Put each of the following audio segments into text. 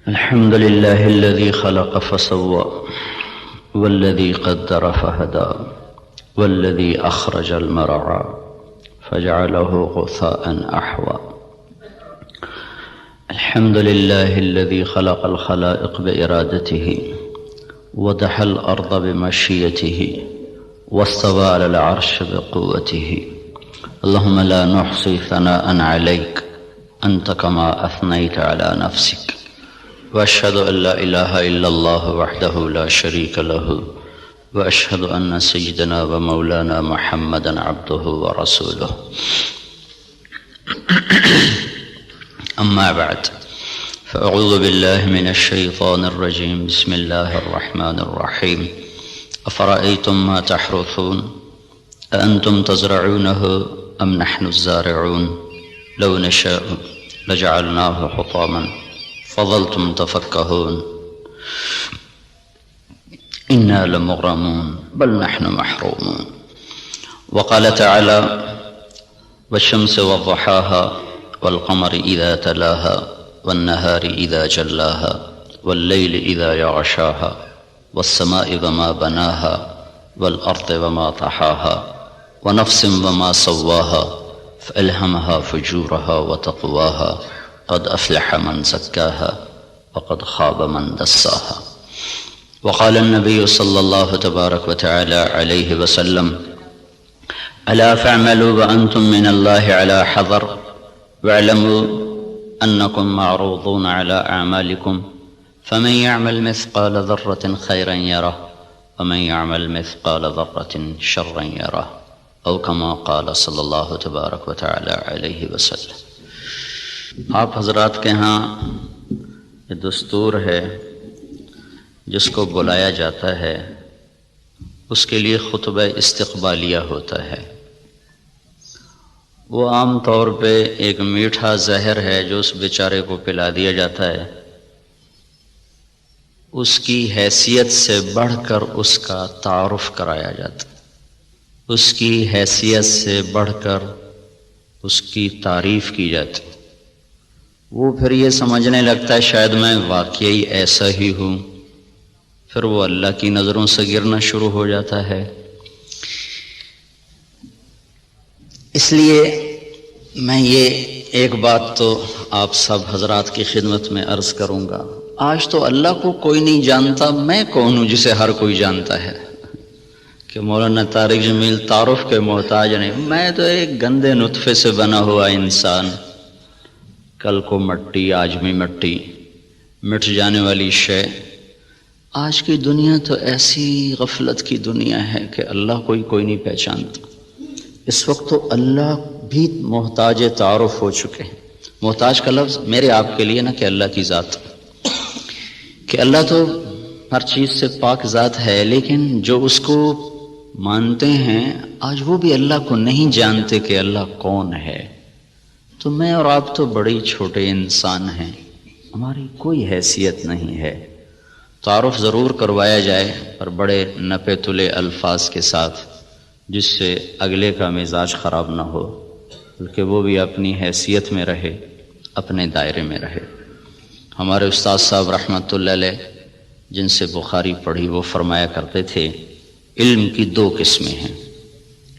الحمد لله الذي خلق فسوى والذي قدر فهدى والذي أخرج المرعى فجعله غثاء أحوى. الحمد لله الذي خلق الخلائق بإرادته ودحى الأرض بمشيته واستوى على العرش بقوته. اللهم لا نحصي ثناء عليك أنت كما أثنيت على نفسك، وأشهد أن لا إله إلا الله وحده لا شريك له، وأشهد أن سيدنا ومولانا محمدا عبده ورسوله. أما بعد، فأعوذ بالله من الشيطان الرجيم. بسم الله الرحمن الرحيم. أفرأيتم ما تحرثون أأنتم تزرعونه أم نحن الزارعون لو نشاء لجعلناه حطاما فظلتم تفكهون إنا لمغرمون بل نحن محرومون. وقال تعالى: والشمس وضحاها والقمر إذا تلاها والنهار إذا جلاها والليل إذا يغشاها والسماء وما بناها والأرض وما طحاها ونفس وما سواها فألهمها فجورها وتقواها قد أفلح من زكاها وقد خاب من دساها. وقال النبي صلى الله تبارك وتعالى عليه وسلم: ألا فاعملوا وأنتم من الله على حذر واعلموا أنكم معروضون على أعمالكم فمن يعمل مثقال ذرة خيرا يره ومن يعمل مثقال ذرة شرا يره، أو كما قال صلی اللہ تبارک و تعالی علیہ وسلم. آپ حضرات کے ہاں یہ دستور ہے، جس کو بلایا جاتا ہے اس کے لیے خطبہ استقبالیہ ہوتا ہے. وہ عام طور پہ ایک میٹھا زہر ہے جو اس بیچارے کو پلا دیا جاتا ہے. اس کی حیثیت سے بڑھ کر اس کا تعارف کرایا جاتا ہے، اس کی حیثیت سے بڑھ کر اس کی تعریف کی جاتی. وہ پھر یہ سمجھنے لگتا ہے شاید میں واقعی ایسا ہی ہوں، پھر وہ اللہ کی نظروں سے گرنا شروع ہو جاتا ہے. اس لیے میں یہ ایک بات تو آپ سب حضرات کی خدمت میں عرض کروں گا. آج تو اللہ کو کوئی نہیں جانتا، میں کون ہوں جسے ہر کوئی جانتا ہے؟ کہ مولانا طارق جمیل تعارف کے محتاج نہیں. میں تو ایک گندے نطفے سے بنا ہوا انسان، کل کو مٹی آج بھی مٹی، مٹ جانے والی شے. آج کی دنیا تو ایسی غفلت کی دنیا ہے کہ اللہ کوئی نہیں پہچانتا. اس وقت تو اللہ بھی محتاج تعارف ہو چکے ہیں. محتاج کا لفظ میرے آپ کے لیے نہ کہ اللہ کی ذات، کہ اللہ تو ہر چیز سے پاک ذات ہے، لیکن جو اس کو مانتے ہیں آج وہ بھی اللہ کو نہیں جانتے کہ اللہ کون ہے. تو میں اور آپ تو بڑے چھوٹے انسان ہیں، ہماری کوئی حیثیت نہیں ہے. تعارف ضرور کروایا جائے پر بڑے نپے تلے الفاظ کے ساتھ، جس سے اگلے کا مزاج خراب نہ ہو، بلکہ وہ بھی اپنی حیثیت میں رہے، اپنے دائرے میں رہے. ہمارے استاد صاحب رحمۃ اللہ علیہ جن سے بخاری پڑھی، وہ فرمایا کرتے تھے علم کی دو قسمیں ہیں.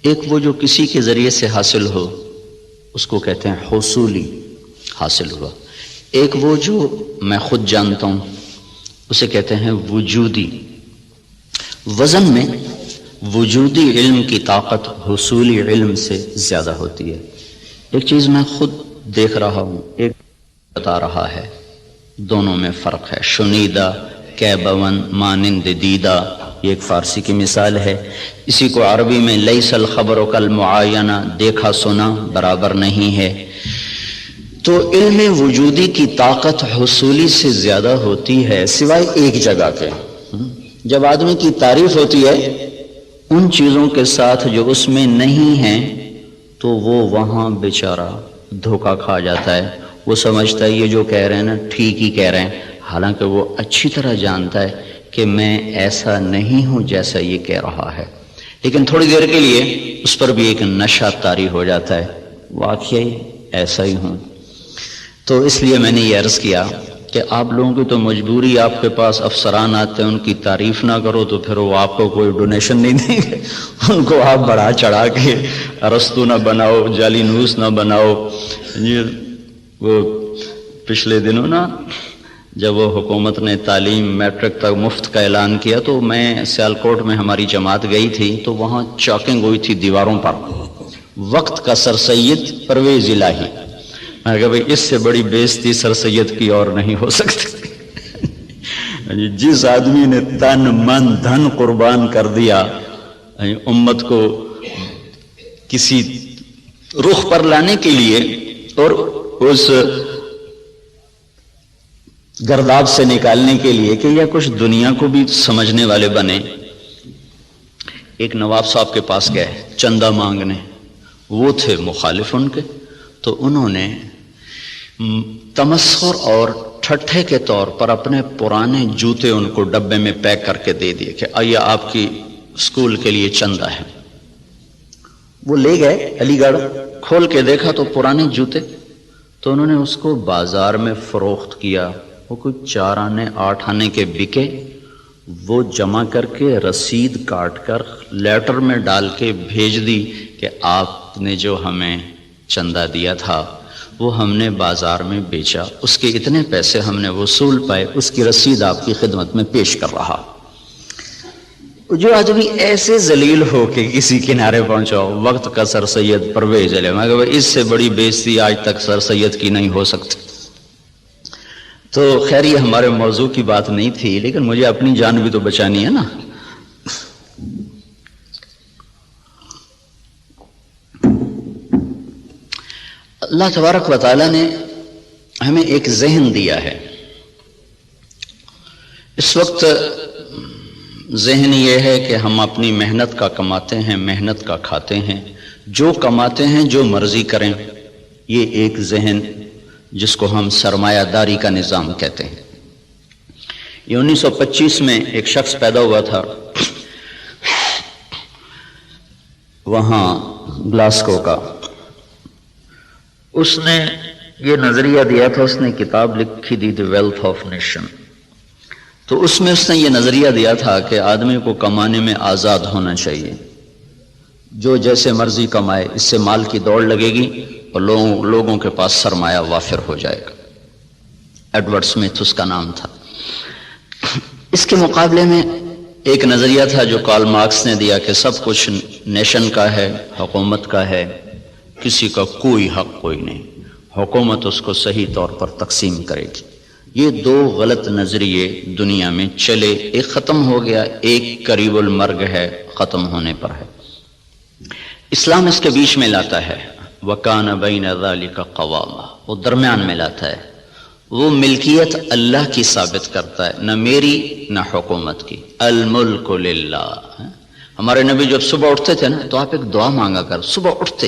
ایک وہ جو کسی کے ذریعے سے حاصل ہو، اس کو کہتے ہیں حصولی، حاصل ہوا. ایک وہ جو میں خود جانتا ہوں، اسے کہتے ہیں وجودی. وزن میں وجودی علم کی طاقت حصولی علم سے زیادہ ہوتی ہے. ایک چیز میں خود دیکھ رہا ہوں، ایک بتا رہا ہے، دونوں میں فرق ہے. شنیدہ کیبون مانند دیدہ، یہ ایک فارسی کی مثال ہے. اسی کو عربی میں لیس الخبر کالمعاینہ، دیکھا سنا برابر نہیں ہے. تو علم وجودی کی طاقت حصولی سے زیادہ ہوتی ہے، سوائے ایک جگہ کے. جب آدمی کی تعریف ہوتی ہے ان چیزوں کے ساتھ جو اس میں نہیں ہیں، تو وہ وہاں بیچارہ دھوکہ کھا جاتا ہے. وہ سمجھتا ہے یہ جو کہہ رہے ہیں نا ٹھیک ہی کہہ رہے ہیں، حالانکہ وہ اچھی طرح جانتا ہے کہ میں ایسا نہیں ہوں جیسا یہ کہہ رہا ہے. لیکن تھوڑی دیر کے لیے اس پر بھی ایک نشہ طاری ہو جاتا ہے، واقعی ایسا ہی ہوں. تو اس لیے میں نے یہ عرض کیا کہ آپ لوگوں کی تو مجبوری، آپ کے پاس افسران آتے ہیں، ان کی تعریف نہ کرو تو پھر وہ آپ کو کوئی ڈونیشن نہیں دیں گے، ان کو آپ بڑھا چڑھا کے ارسطو نہ بناؤ، جعلی نوس نہ بناؤ۔ وہ پچھلے دنوں نا جب وہ حکومت نے تعلیم میٹرک تک مفت کا اعلان کیا تو میں سیالکوٹ میں ہماری جماعت گئی تھی تو وہاں چاکنگ ہوئی تھی دیواروں پر، وقت کا سر سید پرویز الہی۔ میں کہا بھئی اس سے بڑی بےزتی سر سید کی اور نہیں ہو سکتی۔ جس آدمی نے تن من دھن قربان کر دیا امت کو کسی رخ پر لانے کے لیے اور اس گرداب سے نکالنے کے لیے کہ یا کچھ دنیا کو بھی سمجھنے والے بنے۔ ایک نواب صاحب کے پاس گئے چندہ مانگنے، وہ تھے مخالف ان کے، تو انہوں نے تمسخر اور ٹھٹھے کے طور پر اپنے پرانے جوتے ان کو ڈبے میں پیک کر کے دے دیے کہ آئیے آپ کی اسکول کے لیے چندہ ہے۔ وہ لے گئے علی گڑھ، کھول کے دیکھا تو پرانے جوتے، تو انہوں نے اس کو بازار میں فروخت کیا، وہ کوئی 4 آنے 8 آنے کے بکے، وہ جمع کر کے رسید کاٹ کر لیٹر میں ڈال کے بھیج دی کہ آپ نے جو ہمیں چندہ دیا تھا وہ ہم نے بازار میں بیچا، اس کے اتنے پیسے ہم نے وصول پائے، اس کی رسید آپ کی خدمت میں پیش کر رہا۔ جو آدمی ایسے ذلیل ہو کے کسی کنارے پہنچاؤ، وقت کا سر سید پرویز الہی، میں کہا اس سے بڑی بےزتی آج تک سر سید کی نہیں ہو سکتی۔ تو خیر یہ ہمارے موضوع کی بات نہیں تھی، لیکن مجھے اپنی جان بھی تو بچانی ہے نا۔ اللہ تبارک و تعالیٰ نے ہمیں ایک ذہن دیا ہے۔ اس وقت ذہن یہ ہے کہ ہم اپنی محنت کا کماتے ہیں، محنت کا کھاتے ہیں، جو کماتے ہیں جو مرضی کریں، یہ ایک ذہن جس کو ہم سرمایہ داری کا نظام کہتے ہیں۔ یہ 1925 میں ایک شخص پیدا ہوا تھا وہاں گلاسکو کا، اس نے یہ نظریہ دیا تھا، اس نے کتاب لکھی دی دی ویلتھ آف نیشن، تو اس میں اس نے یہ نظریہ دیا تھا کہ آدمی کو کمانے میں آزاد ہونا چاہیے، جو جیسے مرضی کمائے، اس سے مال کی دوڑ لگے گی اور لوگوں کے پاس سرمایہ وافر ہو جائے گا۔ ایڈورڈ سمتھ اس کا نام تھا۔ اس کے مقابلے میں ایک نظریہ تھا جو کارل مارکس نے دیا کہ سب کچھ نیشن کا ہے، حکومت کا ہے، کسی کا کوئی حق کوئی نہیں، حکومت اس کو صحیح طور پر تقسیم کرے گی۔ یہ 2 غلط نظریے دنیا میں چلے، ایک ختم ہو گیا، ایک قریب المرگ ہے، ختم ہونے پر ہے۔ اسلام اس کے بیچ میں لاتا ہے، وَكَانَ بَيْنَ ذَلِكَ قَوَامًا، وہ درمیان میں لاتا ہے، وہ ملکیت اللہ کی ثابت کرتا ہے، نہ میری نہ حکومت کی۔ الملک للہ۔ ہمارے نبی جب صبح اٹھتے تھے نا تو آپ ایک دعا مانگا کر، صبح اٹھتے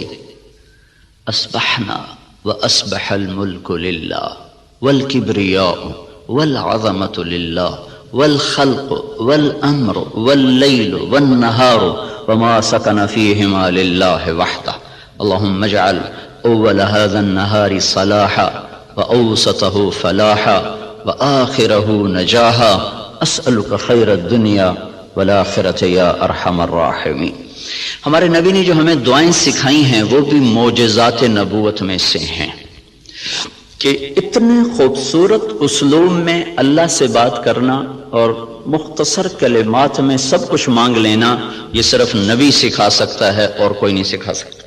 اصبحنا وَأَصْبَحَ الْمُلْكُ لِلَّهِ وَالْكِبْرِيَاءُ وَالْعَظَمَةُ لِلَّهِ وَالْخَلْقُ وَالْأَمْرُ وَاللَّيْلُ وَالنَّهَارُ وَمَا سَكَنَ فِيهِمَا لِلَّهِ وَحْدَهُ اللهم اجعل أول هذا النهار صلاحا وأوسطه فلاحا وآخره نجاحا أسألك خير الدنيا والآخرة يا أرحم الراحمين۔ ہمارے نبی نے جو ہمیں دعائیں سکھائی ہیں وہ بھی معجزات نبوت میں سے ہیں کہ اتنے خوبصورت اسلوب میں اللہ سے بات کرنا اور مختصر کلمات میں سب کچھ مانگ لینا، یہ صرف نبی سکھا سکتا ہے اور کوئی نہیں سکھا سکتا۔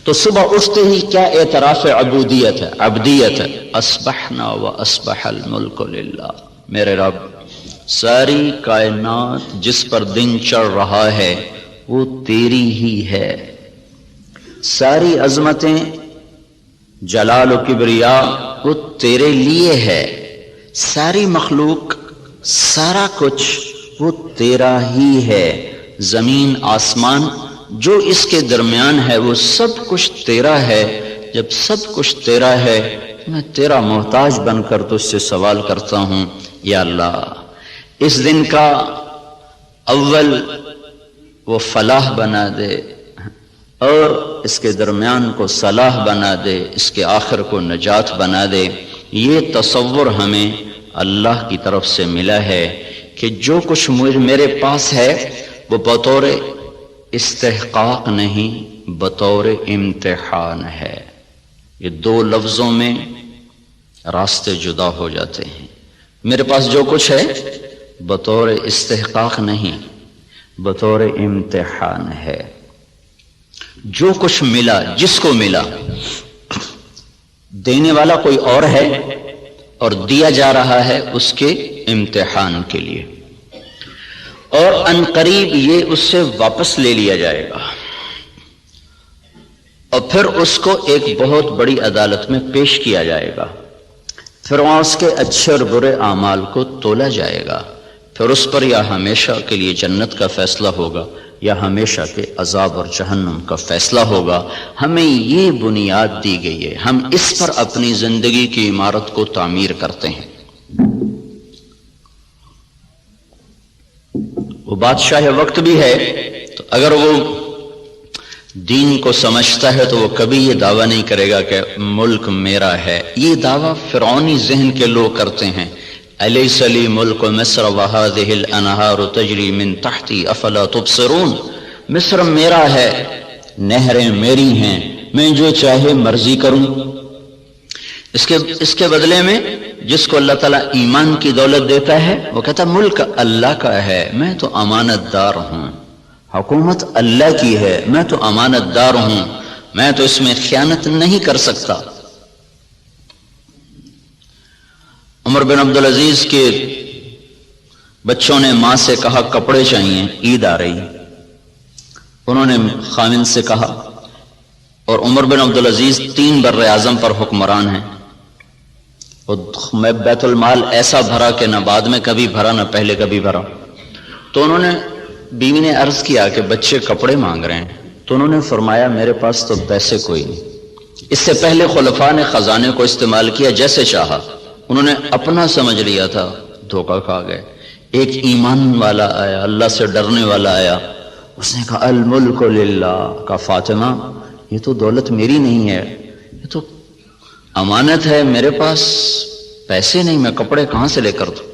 تو صبح اٹھتے ہی کیا اعتراف عبودیت ہے، عبدیت ہے، اصبحنا واصبح الملک للہ، میرے رب ساری کائنات جس پر دن چڑھ رہا ہے وہ تیری ہی ہے، ساری عظمتیں جلال و کبریا وہ تیرے لیے ہے، ساری مخلوق سارا کچھ وہ تیرا ہی ہے، زمین آسمان جو اس کے درمیان ہے وہ سب کچھ تیرا ہے۔ جب سب کچھ تیرا ہے میں تیرا محتاج بن کر تجھ سے سوال کرتا ہوں، یا اللہ اس دن کا اول وہ فلاح بنا دے اور اس کے درمیان کو صلاح بنا دے، اس کے آخر کو نجات بنا دے۔ یہ تصور ہمیں اللہ کی طرف سے ملا ہے کہ جو کچھ میرے پاس ہے وہ بطور استحقاق نہیں، بطور امتحان ہے۔ یہ دو لفظوں میں راستے جدا ہو جاتے ہیں۔ میرے پاس جو کچھ ہے بطور استحقاق نہیں، بطور امتحان ہے۔ جو کچھ ملا، جس کو ملا، دینے والا کوئی اور ہے اور دیا جا رہا ہے اس کے امتحان کے لیے، اور ان قریب یہ اس سے واپس لے لیا جائے گا اور پھر اس کو ایک بہت بڑی عدالت میں پیش کیا جائے گا، پھر وہاں اس کے اچھے اور برے اعمال کو تولا جائے گا، پھر اس پر یا ہمیشہ کے لیے جنت کا فیصلہ ہوگا یا ہمیشہ کے عذاب اور جہنم کا فیصلہ ہوگا۔ ہمیں یہ بنیاد دی گئی ہے، ہم اس پر اپنی زندگی کی عمارت کو تعمیر کرتے ہیں۔ وہ بادشاہ وقت بھی ہے تو اگر وہ دین کو سمجھتا ہے تو وہ کبھی یہ دعویٰ نہیں کرے گا کہ ملک میرا ہے۔ یہ دعویٰ فرعونی ذہن کے لوگ کرتے ہیں، الیس لی ملک مصر وہذہ الانہار تجری من تحتی افلا تبصرون، مصر میرا ہے، نہریں میری ہیں، میں جو چاہے مرضی کروں۔ اس کے بدلے میں جس کو اللہ تعالیٰ ایمان کی دولت دیتا ہے وہ کہتا ملک اللہ کا ہے، میں تو امانت دار ہوں، حکومت اللہ کی ہے، میں تو امانت دار ہوں، میں تو اس میں خیانت نہیں کر سکتا۔ عمر بن عبدالعزیز کے بچوں نے ماں سے کہا کپڑے چاہیے، عید آ رہی، انہوں نے خامند سے کہا، اور عمر بن عبدالعزیز 3 بر اعظم پر حکمران ہیں، میں بیت المال ایسا بھرا کہ نہ بعد میں کبھی بھرا نہ پہلے کبھی بھرا۔ تو انہوں نے بیوی نے عرض کیا کہ بچے کپڑے مانگ رہے ہیں، تو انہوں نے فرمایا میرے پاس تو پیسے کوئی نہیں۔ اس سے پہلے خلفاء نے خزانے کو استعمال کیا جیسے چاہا، انہوں نے اپنا سمجھ لیا تھا، دھوکہ کھا گئے۔ ایک ایمان والا آیا، اللہ سے ڈرنے والا آیا، اس نے کہا الملک للہ، کہا فاطمہ یہ تو دولت میری نہیں ہے، یہ تو امانت ہے، میرے پاس پیسے نہیں، میں کپڑے کہاں سے لے کر دوں؟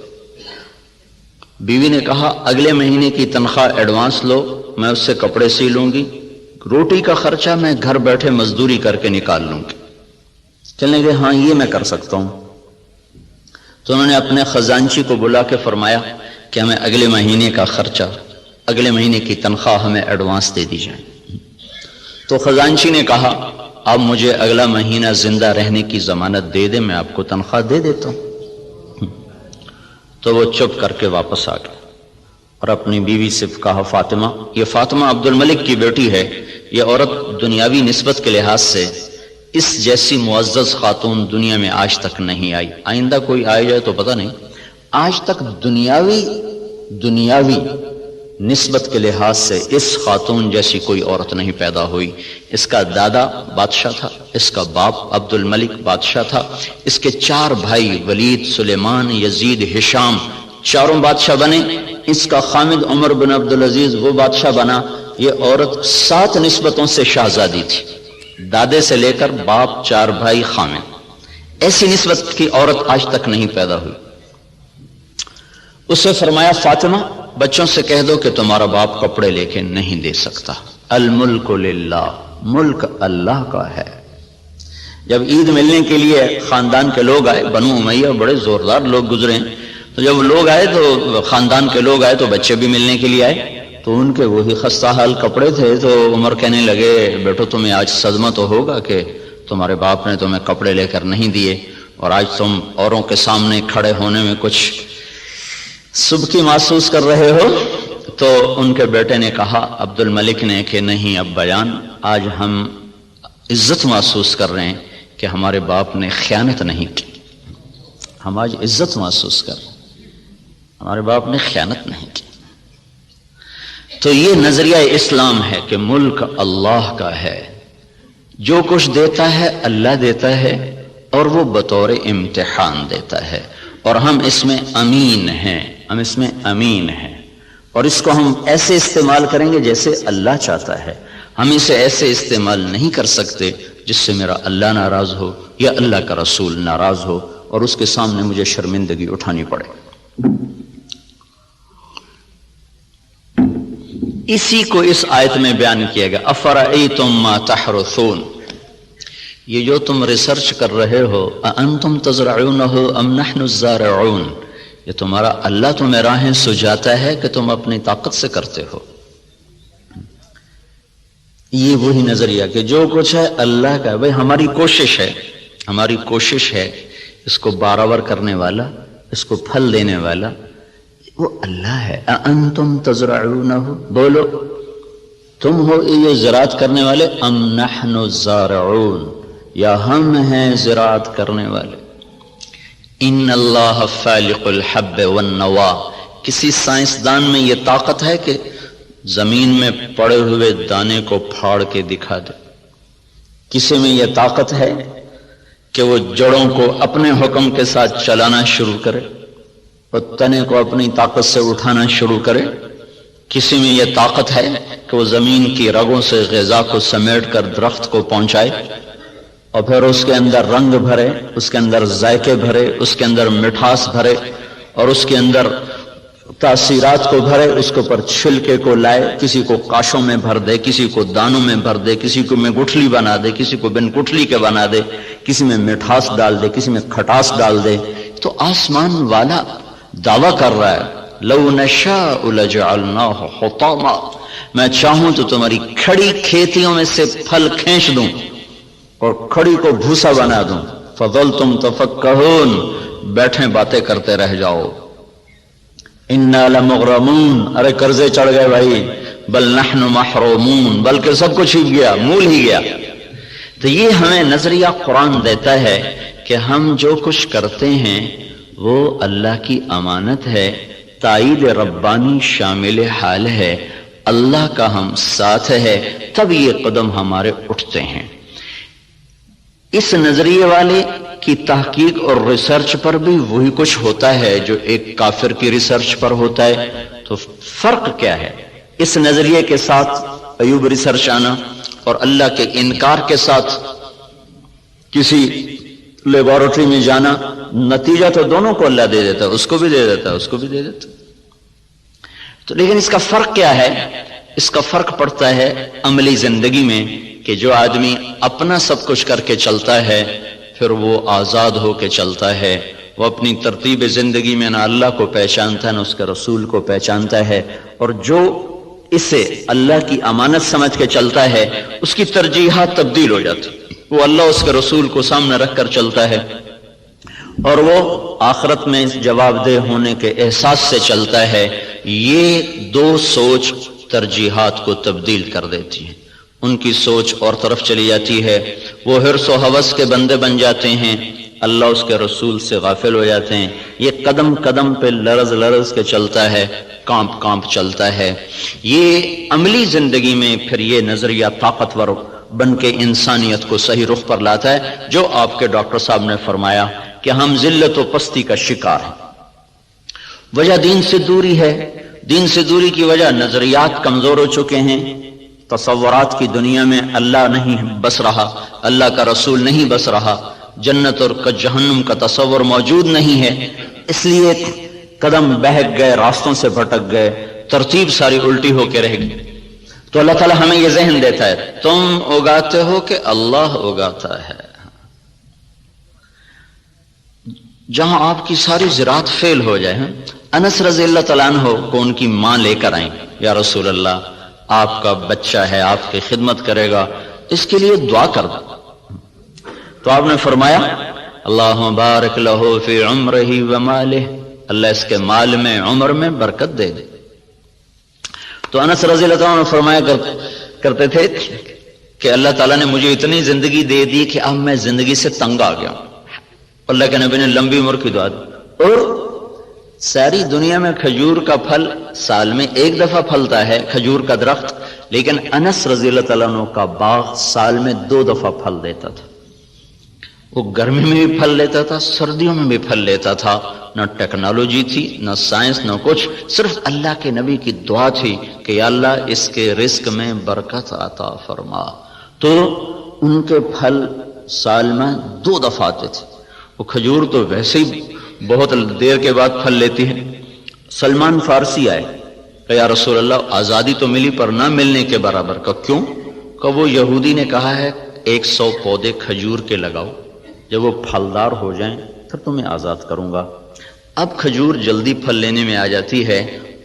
بیوی نے کہا اگلے مہینے کی تنخواہ ایڈوانس لو، میں اس سے کپڑے سی لوں گی، روٹی کا خرچہ میں گھر بیٹھے مزدوری کر کے نکال لوں گی۔ چلنے گئے، ہاں یہ میں کر سکتا ہوں۔ تو انہوں نے اپنے خزانچی کو بلا کے فرمایا کہ ہمیں اگلے مہینے کا خرچہ، اگلے مہینے کی تنخواہ ہمیں ایڈوانس دے دی جائے۔ تو خزانچی نے کہا آپ مجھے اگلا مہینہ زندہ رہنے کی ضمانت دے دیں، میں آپ کو تنخواہ دے دیتا ہوں۔ تو وہ چپ کر کے واپس آ گئے اور اپنی بیوی سے کہا فاطمہ، یہ فاطمہ عبد الملک کی بیٹی ہے، یہ عورت دنیاوی نسبت کے لحاظ سے اس جیسی معزز خاتون دنیا میں آج تک نہیں آئی، آئندہ کوئی آئے جائے تو پتہ نہیں، آج تک دنیاوی نسبت کے لحاظ سے اس خاتون جیسی کوئی عورت نہیں پیدا ہوئی۔ اس کا دادا بادشاہ تھا، اس کا باپ عبد الملک بادشاہ تھا، اس کے 4 بھائی ولید، سلیمان، یزید، ہشام، چاروں بادشاہ بنے، اس کا خامد عمر بن عبدالعزیز وہ بادشاہ بنا۔ یہ عورت 7 نسبتوں سے شہزادی تھی، دادے سے لے کر باپ، 4 بھائی، خامد، ایسی نسبت کی عورت آج تک نہیں پیدا ہوئی۔ اس سے فرمایا فاطمہ بچوں سے کہہ دو کہ تمہارا باپ کپڑے لے کے نہیں دے سکتا، الملک للہ، ملک اللہ کا ہے۔ جب عید ملنے کے لیے خاندان کے لوگ آئے، بنو امیہ بڑے زوردار لوگ گزرے ہیں، تو جب لوگ آئے تو خاندان کے لوگ آئے تو بچے بھی ملنے کے لیے آئے، تو ان کے وہی خستہ حال کپڑے تھے۔ تو عمر کہنے لگے بیٹو تمہیں آج صدمہ تو ہوگا کہ تمہارے باپ نے تمہیں کپڑے لے کر نہیں دیے، اور آج تم اوروں کے سامنے کھڑے ہونے میں کچھ سبکی محسوس کر رہے ہو۔ تو ان کے بیٹے نے کہا عبد الملک نے کہ نہیں ابا جان، آج ہم عزت محسوس کر رہے ہیں کہ ہمارے باپ نے خیانت نہیں کی، ہم آج عزت محسوس کر رہے ہیں، ہمارے باپ نے خیانت نہیں کی۔ تو یہ نظریہ اسلام ہے کہ ملک اللہ کا ہے، جو کچھ دیتا ہے اللہ دیتا ہے، اور وہ بطور امتحان دیتا ہے، اور ہم اس میں امین ہیں، ہم اس میں امین ہیں، اور اس کو ہم ایسے استعمال کریں گے جیسے اللہ چاہتا ہے۔ ہم اسے ایسے استعمال نہیں کر سکتے جس سے میرا اللہ ناراض ہو یا اللہ کا رسول ناراض ہو۔ اور اس کے سامنے مجھے شرمندگی اٹھانی پڑے۔ اسی کو اس آیت میں بیان کیا گیا، افرأیتم ما تحرثون، یہ جو تم ریسرچ کر رہے ہو، اانتم تزرعونہ ام نحن الزارعون، یہ تمہارا اللہ تمہیں راہیں سجاتا ہے کہ تم اپنی طاقت سے کرتے ہو؟ یہ وہی نظریہ کہ جو کچھ ہے اللہ کا ہے، بھئی ہماری کوشش ہے اس کو برابر کرنے والا، اس کو پھل دینے والا وہ اللہ ہے۔ اانتم تزرعونہ، بولو تم ہو یہ زراعت کرنے والے، ام نحن الزارعون، یا ہم ہیں زراعت کرنے والے۔ ان اللہ فالق الحب والنوا، کسی سائنسدان میں یہ طاقت ہے کہ زمین میں پڑے ہوئے دانے کو پھاڑ کے دکھا دے؟ کسی میں یہ طاقت ہے کہ وہ جڑوں کو اپنے حکم کے ساتھ چلانا شروع کرے اور تنے کو اپنی طاقت سے اٹھانا شروع کرے؟ کسی میں یہ طاقت ہے کہ وہ زمین کی رگوں سے غذا کو سمیٹ کر درخت کو پہنچائے اور پھر اس کے اندر رنگ بھرے، اس کے اندر ذائقے بھرے، اس کے اندر مٹھاس بھرے اور اس کے اندر تاثیرات کو بھرے، اس کے اوپر چھلکے کو لائے، کسی کو کاشوں میں بھر دے، کسی کو دانوں میں بھر دے، کسی کو میں گٹھلی بنا دے، کسی کو بن گٹھلی کے بنا دے، کسی میں مٹھاس ڈال دے، کسی میں کھٹاس ڈال دے؟ تو آسمان والا دعویٰ کر رہا ہے، لو نشاء لجعلناہ حطاما، میں چاہوں تو تمہاری کھڑی کھیتیوں میں سے پھل کھینچ دوں اور کھڑی کو بھوسا بنا دوں، فظلتم تفکہون، بیٹھے باتیں کرتے رہ جاؤ۔ انا لمغرمون، ارے قرضے چڑھ گئے بھائی، بل نحن محرومون، بلکہ سب کچھ ہی گیا، مول ہی گیا۔ تو یہ ہمیں نظریہ قرآن دیتا ہے کہ ہم جو کچھ کرتے ہیں وہ اللہ کی امانت ہے، تائید ربانی شامل حال ہے، اللہ کا ہم ساتھ ہے، تب یہ قدم ہمارے اٹھتے ہیں۔ اس نظریے والے کی تحقیق اور ریسرچ پر بھی وہی کچھ ہوتا ہے جو ایک کافر کی ریسرچ پر ہوتا ہے۔ تو فرق کیا ہے اس نظریے کے ساتھ ایوب ریسرچ آنا اور اللہ کے انکار کے ساتھ کسی لیبارٹری میں جانا؟ نتیجہ تو دونوں کو اللہ دے دیتا ہے، اس کو بھی دے دیتا ہے، اس کو بھی دے دیتا ہے۔ تو لیکن اس کا فرق کیا ہے؟ اس کا فرق پڑتا ہے عملی زندگی میں کہ جو آدمی اپنا سب کچھ کر کے چلتا ہے پھر وہ آزاد ہو کے چلتا ہے، وہ اپنی ترتیب زندگی میں نہ اللہ کو پہچانتا ہے نہ اس کے رسول کو پہچانتا ہے، اور جو اسے اللہ کی امانت سمجھ کے چلتا ہے اس کی ترجیحات تبدیل ہو جاتی، وہ اللہ اس کے رسول کو سامنے رکھ کر چلتا ہے اور وہ آخرت میں جواب دہ ہونے کے احساس سے چلتا ہے۔ یہ دو سوچ ترجیحات کو تبدیل کر دیتی ہے، ان کی سوچ اور طرف چلی جاتی ہے، وہ حرص و ہوس کے بندے بن جاتے ہیں، اللہ اس کے رسول سے غافل ہو جاتے ہیں۔ یہ قدم قدم پہ لرز لرز کے چلتا ہے، کانپ کانپ چلتا ہے۔ یہ عملی زندگی میں پھر یہ نظریہ طاقتور بن کے انسانیت کو صحیح رخ پر لاتا ہے، جو آپ کے ڈاکٹر صاحب نے فرمایا کہ ہم ذلت و پستی کا شکار ہیں۔ وجہ دین سے دوری ہے، دین سے دوری کی وجہ نظریات کمزور ہو چکے ہیں، تصورات کی دنیا میں اللہ نہیں بس رہا، اللہ کا رسول نہیں بس رہا، جنت اور جہنم کا تصور موجود نہیں ہے، اس لیے قدم بہک گئے، راستوں سے بھٹک گئے، ترتیب ساری الٹی ہو کے رہ گئی۔ تو اللہ تعالیٰ ہمیں یہ ذہن دیتا ہے، تم اگاتے ہو کہ اللہ اگاتا ہے۔ جہاں آپ کی ساری زراعت فیل ہو جائے، انس رضی اللہ تعالیٰ عنہ کو ان کی ماں لے کر آئیں، یا رسول اللہ آپ کا بچہ ہے، آپ کی خدمت کرے گا، اس کے لیے دعا کر دو۔ تو آپ نے فرمایا اللہم بارک لہ فی عمرہ ومالہ، اللہ اس کے مال میں عمر میں برکت دے دے۔ تو انس رضی اللہ عنہ فرمایا کرتے تھے کہ اللہ تعالیٰ نے مجھے اتنی زندگی دے دی کہ اب میں زندگی سے تنگ آ گیا ہوں۔ اللہ کے نبی نے لمبی عمر کی دعا دی، اور ساری دنیا میں کھجور کا پھل سال میں ایک دفعہ پھلتا ہے، کھجور کا درخت، لیکن انس رضی اللہ تعالیٰ عنہ کا باغ سال میں 2 دفعہ پھل دیتا تھا۔ وہ گرمی میں بھی پھل لیتا تھا، سردیوں میں بھی پھل لیتا تھا، نہ ٹیکنالوجی تھی، نہ سائنس، نہ کچھ، صرف اللہ کے نبی کی دعا تھی کہ یا اللہ اس کے رزق میں برکت عطا فرما۔ تو ان کے پھل سال میں 2 دفعہ آتے تھے، وہ کھجور تو ویسے ہی بہت دیر کے بعد پھل لیتی ہے۔ سلمان فارسی آئے کہ یا رسول اللہ آزادی تو ملی پر نہ ملنے کے برابر۔ کہ کیوں؟ کہ وہ یہودی نے کہا ہے 100 پودے کھجور کے لگاؤ، جب وہ پھلدار ہو جائیں پھر تمہیں آزاد کروں گا۔ اب کھجور جلدی پھل لینے میں آ جاتی ہے،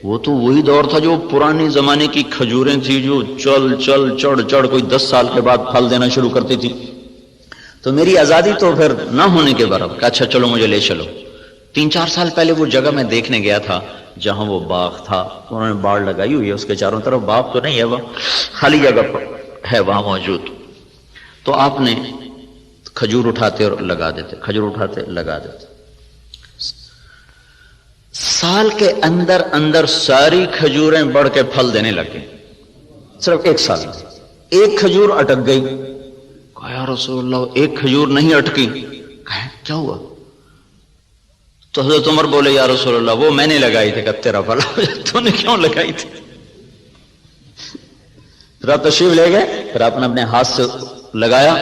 وہ تو وہی دور تھا جو پرانے زمانے کی کھجوریں تھی جو چڑھ کوئی 10 سال کے بعد پھل دینا شروع کرتی تھی۔ تو میری آزادی تو پھر نہ ہونے کے برابر کہ اچھا چلو مجھے لے چلو۔ 3-4 سال پہلے وہ جگہ میں دیکھنے گیا تھا جہاں وہ باغ تھا، انہوں نے باڑ لگائی ہوئی ہے، اس کے چاروں طرف باغ تو نہیں ہے، وہ خالی جگہ ہے وہاں موجود۔ تو آپ نے کھجور اٹھاتے اور لگا دیتے، کھجور اٹھاتے لگا دیتے، سال کے اندر اندر ساری کھجوریں بڑھ کے پھل دینے لگے، صرف 1 سال میں۔ ایک کھجور اٹک گئی، کہا یا رسول اللہ ایک کھجور نہیں اٹکی، کہا کیا ہوا؟ تو حضرت عمر بولے یا رسول اللہ وہ میں نے لگائی تھی۔ کہ تیرا بھلا ہو جائے، تو نے کیوں لگائی تھی؟ پھر آپ تشریف لے گئے، پھر آپ نے اپنے ہاتھ سے لگایا،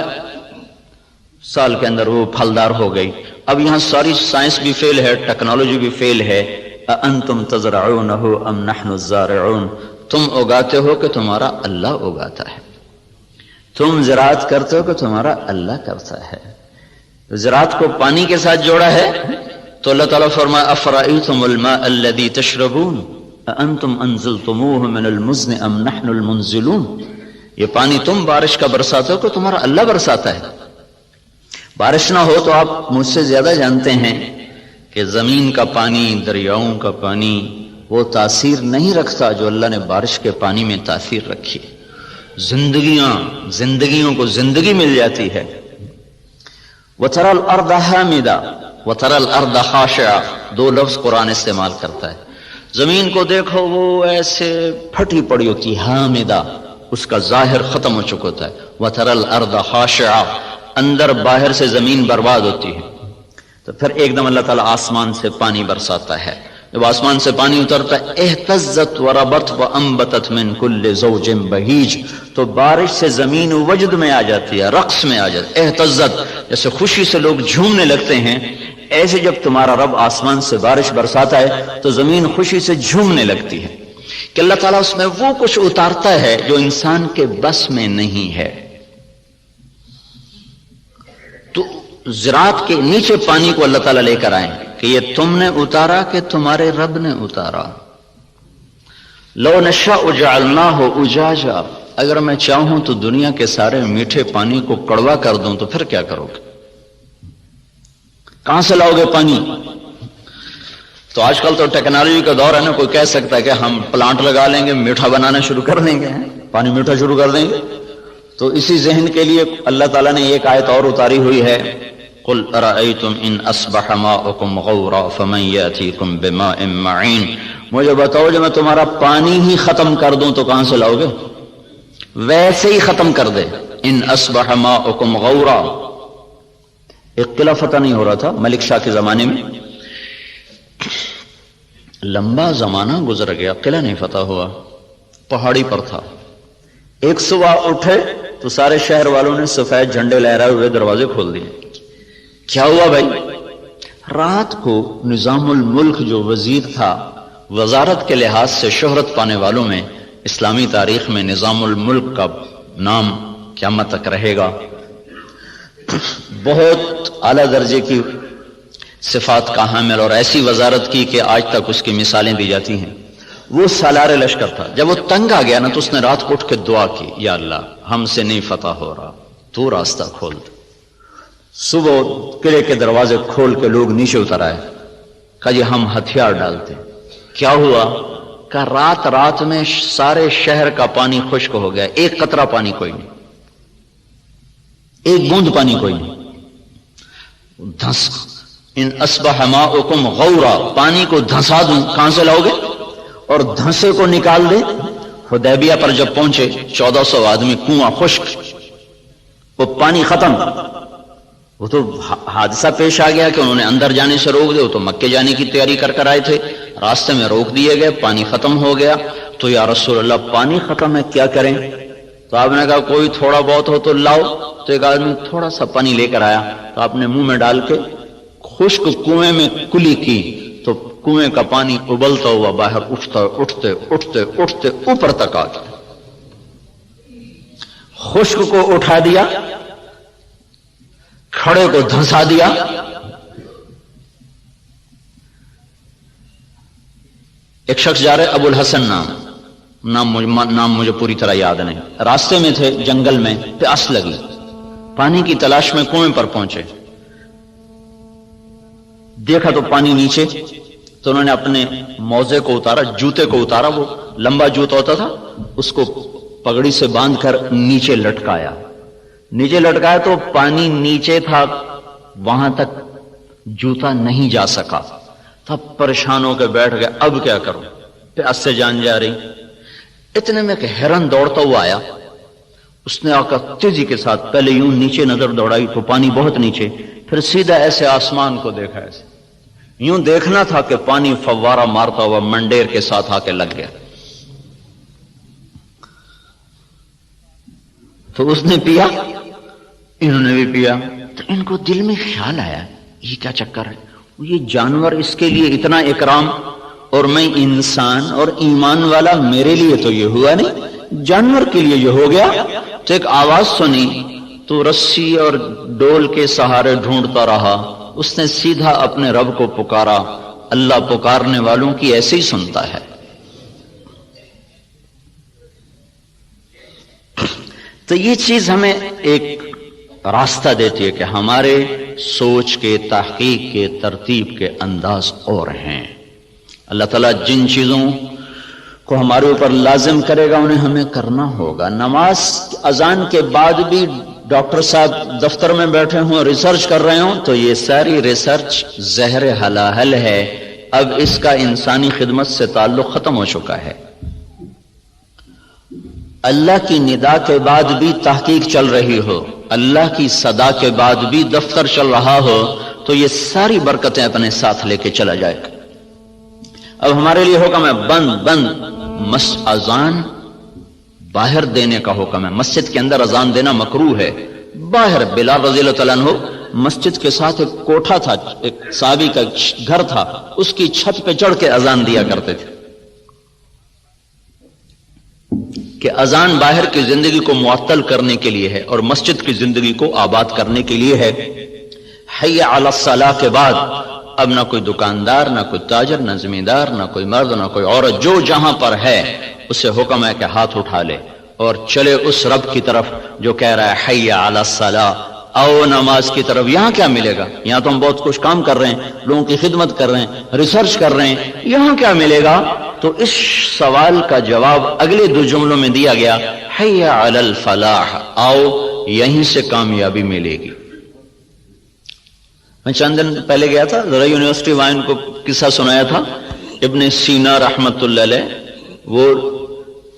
سال کے اندر وہ پھلدار ہو گئی۔ اب یہاں ساری سائنس بھی فیل ہے، ٹیکنالوجی بھی فیل ہے۔ اَأَنْتُمْ تَزْرَعُونَهُ أَمْ نَحْنُ الزَّارِعُونَ، تم اگاتے ہو کہ تمہارا اللہ اگاتا ہے، تم زراعت کرتے ہو کہ تمہارا اللہ کرتا ہے۔ زراعت کو پانی کے ساتھ جوڑا ہے تو اللہ تعالیٰ فرمایا أَفَرَأَيْتُمُ الْمَاءَ الَّذِي تَشْرَبُونَ أَأَنْتُمْ أَنزَلْتُمُوهُ مِنَ الْمُزْنِ أَمْ نَحْنُ الْمُنزِلُونَ، یہ پانی تم بارش کا برساتے ہو کہ تمہارا اللہ برساتا ہے۔ بارش نہ ہو تو آپ مجھ سے زیادہ جانتے ہیں کہ زمین کا پانی، دریاؤں کا پانی وہ تاثیر نہیں رکھتا جو اللہ نے بارش کے پانی میں تاثیر رکھی۔ زندگیوں کو زندگی مل جاتی ہے۔ وَتَرَى الْأَرْضَ حَامِدًا وَتَرَى الْأَرْضَ خَاشِعًا، 2 لفظ قرآن استعمال کرتا ہے۔ زمین کو دیکھو وہ ایسے پھٹی پڑی ہوتی ہے، حامدہ، اس کا ظاہر ختم ہو چکا ہوتا ہے۔ وَتَرَى الْأَرْضَ خَاشِعًا، اندر باہر سے زمین برباد ہوتی ہے۔ تو پھر ایک دم اللہ تعالیٰ آسمان سے پانی برساتا ہے، جب آسمان سے پانی اترتا ہے اہتزت وربت وانبتت من کل زوج بہیج، تو بارش سے زمین وجد میں آ جاتی ہے، رقص میں آ جاتی ہے۔ اہتزت جیسے خوشی سے لوگ جھومنے لگتے ہیں، ایسے جب تمہارا رب آسمان سے بارش برساتا ہے تو زمین خوشی سے جھومنے لگتی ہے کہ اللہ تعالیٰ اس میں وہ کچھ اتارتا ہے جو انسان کے بس میں نہیں ہے۔ تو زراعت کے نیچے پانی کو اللہ تعالیٰ لے کر آئیں کہ یہ تم نے اتارا کہ تمہارے رب نے اتارا۔ لو نشاء جعلناہ اجاجا، اگر میں چاہوں تو دنیا کے سارے میٹھے پانی کو کڑوا کر دوں تو پھر کیا کرو گے؟ کہاں سے لاؤ گے پانی؟ تو آج کل تو ٹیکنالوجی کا دور ہے نا، کوئی کہہ سکتا ہے کہ ہم پلانٹ لگا لیں گے، میٹھا بنانا شروع کر دیں گے، پانی میٹھا شروع کر دیں گے۔ تو اسی ذہن کے لیے اللہ تعالیٰ نے ایک آیت اور اتاری ہوئی ہے، قل ارأیتم ان اصبح ماؤکم غورا فمن یاتیکم بماء معین، مجھے بتاؤ جب میں تمہارا پانی ہی ختم کر دوں تو کہاں سے لاؤ گے؟ ویسے ہی ختم کر دے۔ ان اصبح ماؤکم غورا، ایک قلعہ فتح نہیں ہو رہا تھا ملک شاہ کے زمانے میں، لمبا زمانہ گزر گیا، قلعہ نہیں فتح ہوا، پہاڑی پر تھا۔ ایک صبح اٹھے تو سارے شہر والوں نے سفید جھنڈے لہرائے ہوئے دروازے کھول دیے۔ کیا ہوا بھائی؟ رات کو نظام الملک جو وزیر تھا، وزارت کے لحاظ سے شہرت پانے والوں میں اسلامی تاریخ میں نظام الملک کا نام قیامت تک رہے گا، بہت اعلیٰ درجے کی صفات کا حامل اور ایسی وزارت کی کہ آج تک اس کی مثالیں دی جاتی ہیں۔ وہ سالار لشکر تھا، جب وہ تنگ آ گیا نا تو اس نے رات کو اٹھ کے دعا کی، یا اللہ ہم سے نہیں فتح ہو رہا، تو راستہ کھول دے۔ صبح قلعے کے دروازے کھول کے لوگ نیچے اتر آئے، کہا جی ہم ہتھیار ڈالتے۔ کیا ہوا؟ کہ رات میں سارے شہر کا پانی خشک ہو گیا، ایک قطرہ پانی کوئی نہیں، ایک بوند پانی کوئی نہیں۔ دھنس ان اصبح ماؤکم غورا، پانی کو دھنسا دوں، کہاں سے لاؤ گے؟ اور دھنسے کو نکال دے۔ حدیبیہ پر جب پہنچے 1400 آدمی، کنواں خشک، وہ پانی ختم۔ وہ تو حادثہ پیش آ گیا کہ انہوں نے اندر جانے سے روک دے، وہ تو مکے جانے کی تیاری کر آئے تھے، راستے میں روک دیے گئے، پانی ختم ہو گیا۔ تو یا رسول اللہ پانی ختم ہے کیا کریں؟ تو آپ نے کہا کوئی تھوڑا بہت ہو تو لاؤ۔ تو ایک آدمی تھوڑا سا پانی لے کر آیا، تو آپ نے منہ میں ڈال کے خشک کنویں میں کلی کی تو کنویں کا پانی ابلتا ہوا باہر اٹھتے اٹھتے اٹھتے اوپر تک آ گیا. خشک کو اٹھا دیا، کھڑے کو دھنسا دیا. ایک شخص جا رہے ابو الحسن نام مجھے پوری طرح یاد نہیں، راستے میں تھے جنگل میں، پیاس لگی، پانی کی تلاش میں کنویں پر پہنچے، دیکھا تو پانی نیچے، تو انہوں نے اپنے موزے کو اتارا، جوتے کو اتارا، وہ لمبا جوتا ہوتا تھا، اس کو پگڑی سے باندھ کر نیچے لٹکایا تو پانی نیچے تھا، وہاں تک جوتا نہیں جا سکا. تب پریشان ہو کے بیٹھ گئے، اب کیا کروں، پیاس سے جان جا رہی. اتنے میں کہ ہرن دوڑتا ہوا آیا، اس نے آ کر تیزی کے ساتھ پہلے یوں نیچے نظر دوڑائی تو پانی بہت نیچے، پھر سیدھا ایسے آسمان کو دیکھا، ایسے یوں دیکھنا تھا کہ پانی فوارہ مارتا ہوا منڈیر کے ساتھ آ کے لگ گیا. تو اس نے پیا، انہوں نے بھی پیا. تو ان کو دل میں خیال آیا یہ کیا چکر ہے، یہ جانور اس کے لیے اتنا اکرام اور میں انسان اور ایمان والا، میرے لیے تو یہ ہوا نہیں، جانور کے لیے یہ ہو گیا. تو ایک آواز سنی تو رسی اور ڈول کے سہارے ڈھونڈتا رہا. اس نے سیدھا اپنے رب کو پکارا. اللہ پکارنے والوں کی ایسے ہی سنتا ہے. تو یہ چیز ہمیں ایک راستہ دیتی ہے کہ ہمارے سوچ کے، تحقیق کے، ترتیب کے انداز اور ہیں. اللہ تعالیٰ جن چیزوں کو ہمارے اوپر لازم کرے گا انہیں ہمیں کرنا ہوگا. نماز اذان کے بعد بھی ڈاکٹر صاحب دفتر میں بیٹھے ہوں، ریسرچ کر رہے ہوں، تو یہ ساری ریسرچ زہر حلاحل ہے. اب اس کا انسانی خدمت سے تعلق ختم ہو چکا ہے. اللہ کی ندا کے بعد بھی تحقیق چل رہی ہو، اللہ کی صدا کے بعد بھی دفتر چل رہا ہو، تو یہ ساری برکتیں اپنے ساتھ لے کے چلا جائے گا. اب ہمارے لیے حکم ہے بند اذان باہر دینے کا حکم ہے. مسجد کے اندر اذان دینا مکروہ ہے. باہر بلال رضی اللہ تعالیٰ عنہ مسجد کے ساتھ ایک کوٹھا تھا، ایک صحابی کا گھر تھا، اس کی چھت پہ چڑھ کے اذان دیا کرتے تھے کہ اذان باہر کی زندگی کو معطل کرنے کے لیے ہے اور مسجد کی زندگی کو آباد کرنے کے لیے ہے. حی علی الصلاۃ کے بعد اب نہ کوئی دکاندار، نہ کوئی تاجر، نہ زمیندار، نہ کوئی مرد، نہ کوئی عورت، جو جہاں پر ہے اسے حکم ہے کہ ہاتھ اٹھا لے اور چلے اس رب کی طرف جو کہہ رہا ہے حی علی الصلاۃ، آؤ نماز کی طرف. یہاں کیا ملے گا؟ یہاں تو ہم بہت کچھ کام کر رہے ہیں، لوگوں کی خدمت کر رہے ہیں، ریسرچ کر رہے ہیں، یہاں کیا ملے گا؟ تو اس سوال کا جواب اگلے دو جملوں میں دیا گیا، حی علی الفلاح، آؤ یہیں سے کامیابی ملے گی. میں چند دن پہلے گیا تھا، ذرا یونیورسٹی وائن کو قصہ سنایا تھا. ابن سینا رحمت اللہ علیہ، وہ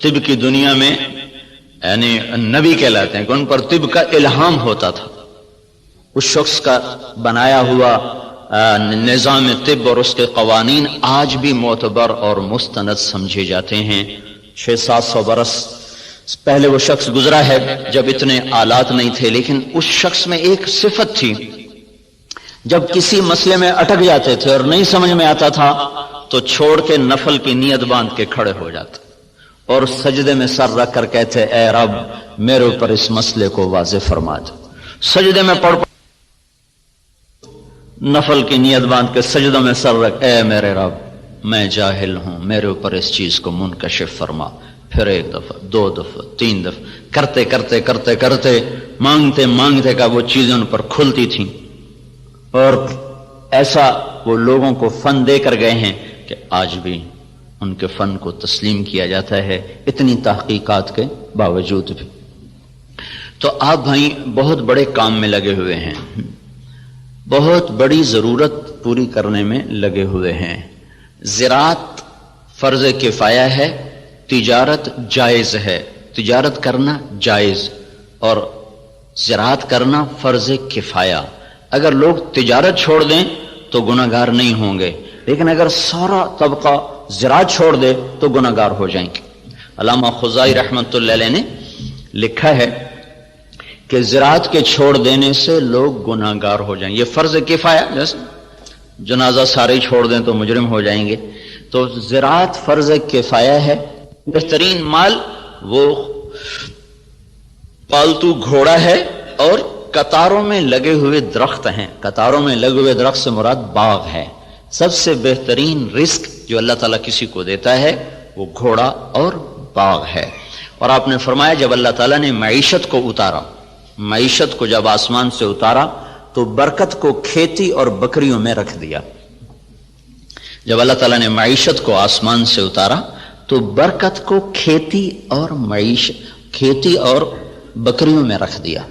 طب کی دنیا میں یعنی نبی کہلاتے ہیں کہ ان پر طب کا الہام ہوتا تھا. اس شخص کا بنایا ہوا نظام طب اور اس کے قوانین آج بھی معتبر اور مستند سمجھے جاتے ہیں. 600-700 برس پہلے وہ شخص گزرا ہے جب اتنے آلات نہیں تھے، لیکن اس شخص میں ایک صفت تھی، جب کسی مسئلے میں اٹک جاتے تھے اور نہیں سمجھ میں آتا تھا تو چھوڑ کے نفل کی نیت باندھ کے کھڑے ہو جاتے اور سجدے میں سر رکھ کر کہتے اے رب میرے اوپر اس مسئلے کو واضح فرما دے. سجدے میں پڑھ نفل کی نیت باندھ کے سجدوں میں سر رکھ، اے میرے رب میں جاہل ہوں، میرے اوپر اس چیز کو منکشف فرما. پھر 1 دفعہ 2 دفعہ 3 دفعہ کرتے کرتے کرتے کرتے مانگتے مانگتے کا وہ چیزیں ان پر کھلتی تھیں. اور ایسا وہ لوگوں کو فن دے کر گئے ہیں کہ آج بھی ان کے فن کو تسلیم کیا جاتا ہے اتنی تحقیقات کے باوجود بھی. تو آپ بھائی بہت بڑے کام میں لگے ہوئے ہیں، بہت بڑی ضرورت پوری کرنے میں لگے ہوئے ہیں. زراعت فرض کفایہ ہے، تجارت جائز ہے، تجارت کرنا جائز اور زراعت کرنا فرض کفایہ. اگر لوگ تجارت چھوڑ دیں تو گناہگار نہیں ہوں گے، لیکن اگر سارا طبقہ زراعت چھوڑ دے تو گناہگار ہو جائیں گے. علامہ خزائی رحمت اللہ علیہ نے لکھا ہے کہ زراعت کے چھوڑ دینے سے لوگ گناہگار ہو جائیں. یہ فرض کفایہ، جیسے جنازہ سارے چھوڑ دیں تو مجرم ہو جائیں گے. تو زراعت فرض کفایہ ہے. بہترین مال وہ پالتو گھوڑا ہے اور قطاروں میں لگے ہوئے درخت ہیں. قطاروں میں لگے ہوئے درخت سے مراد باغ ہے. سب سے بہترین رزق جو اللہ تعالیٰ کسی کو دیتا ہے وہ گھوڑا اور باغ ہے. اور آپ نے فرمایا جب اللہ تعالیٰ نے معیشت کو اتارا، معیشت کو جب آسمان سے اتارا تو برکت کو کھیتی اور بکریوں میں رکھ دیا. جب اللہ تعالیٰ نے معیشت کو آسمان سے اتارا تو برکت کو کھیتی اور بکریوں میں رکھ دیا.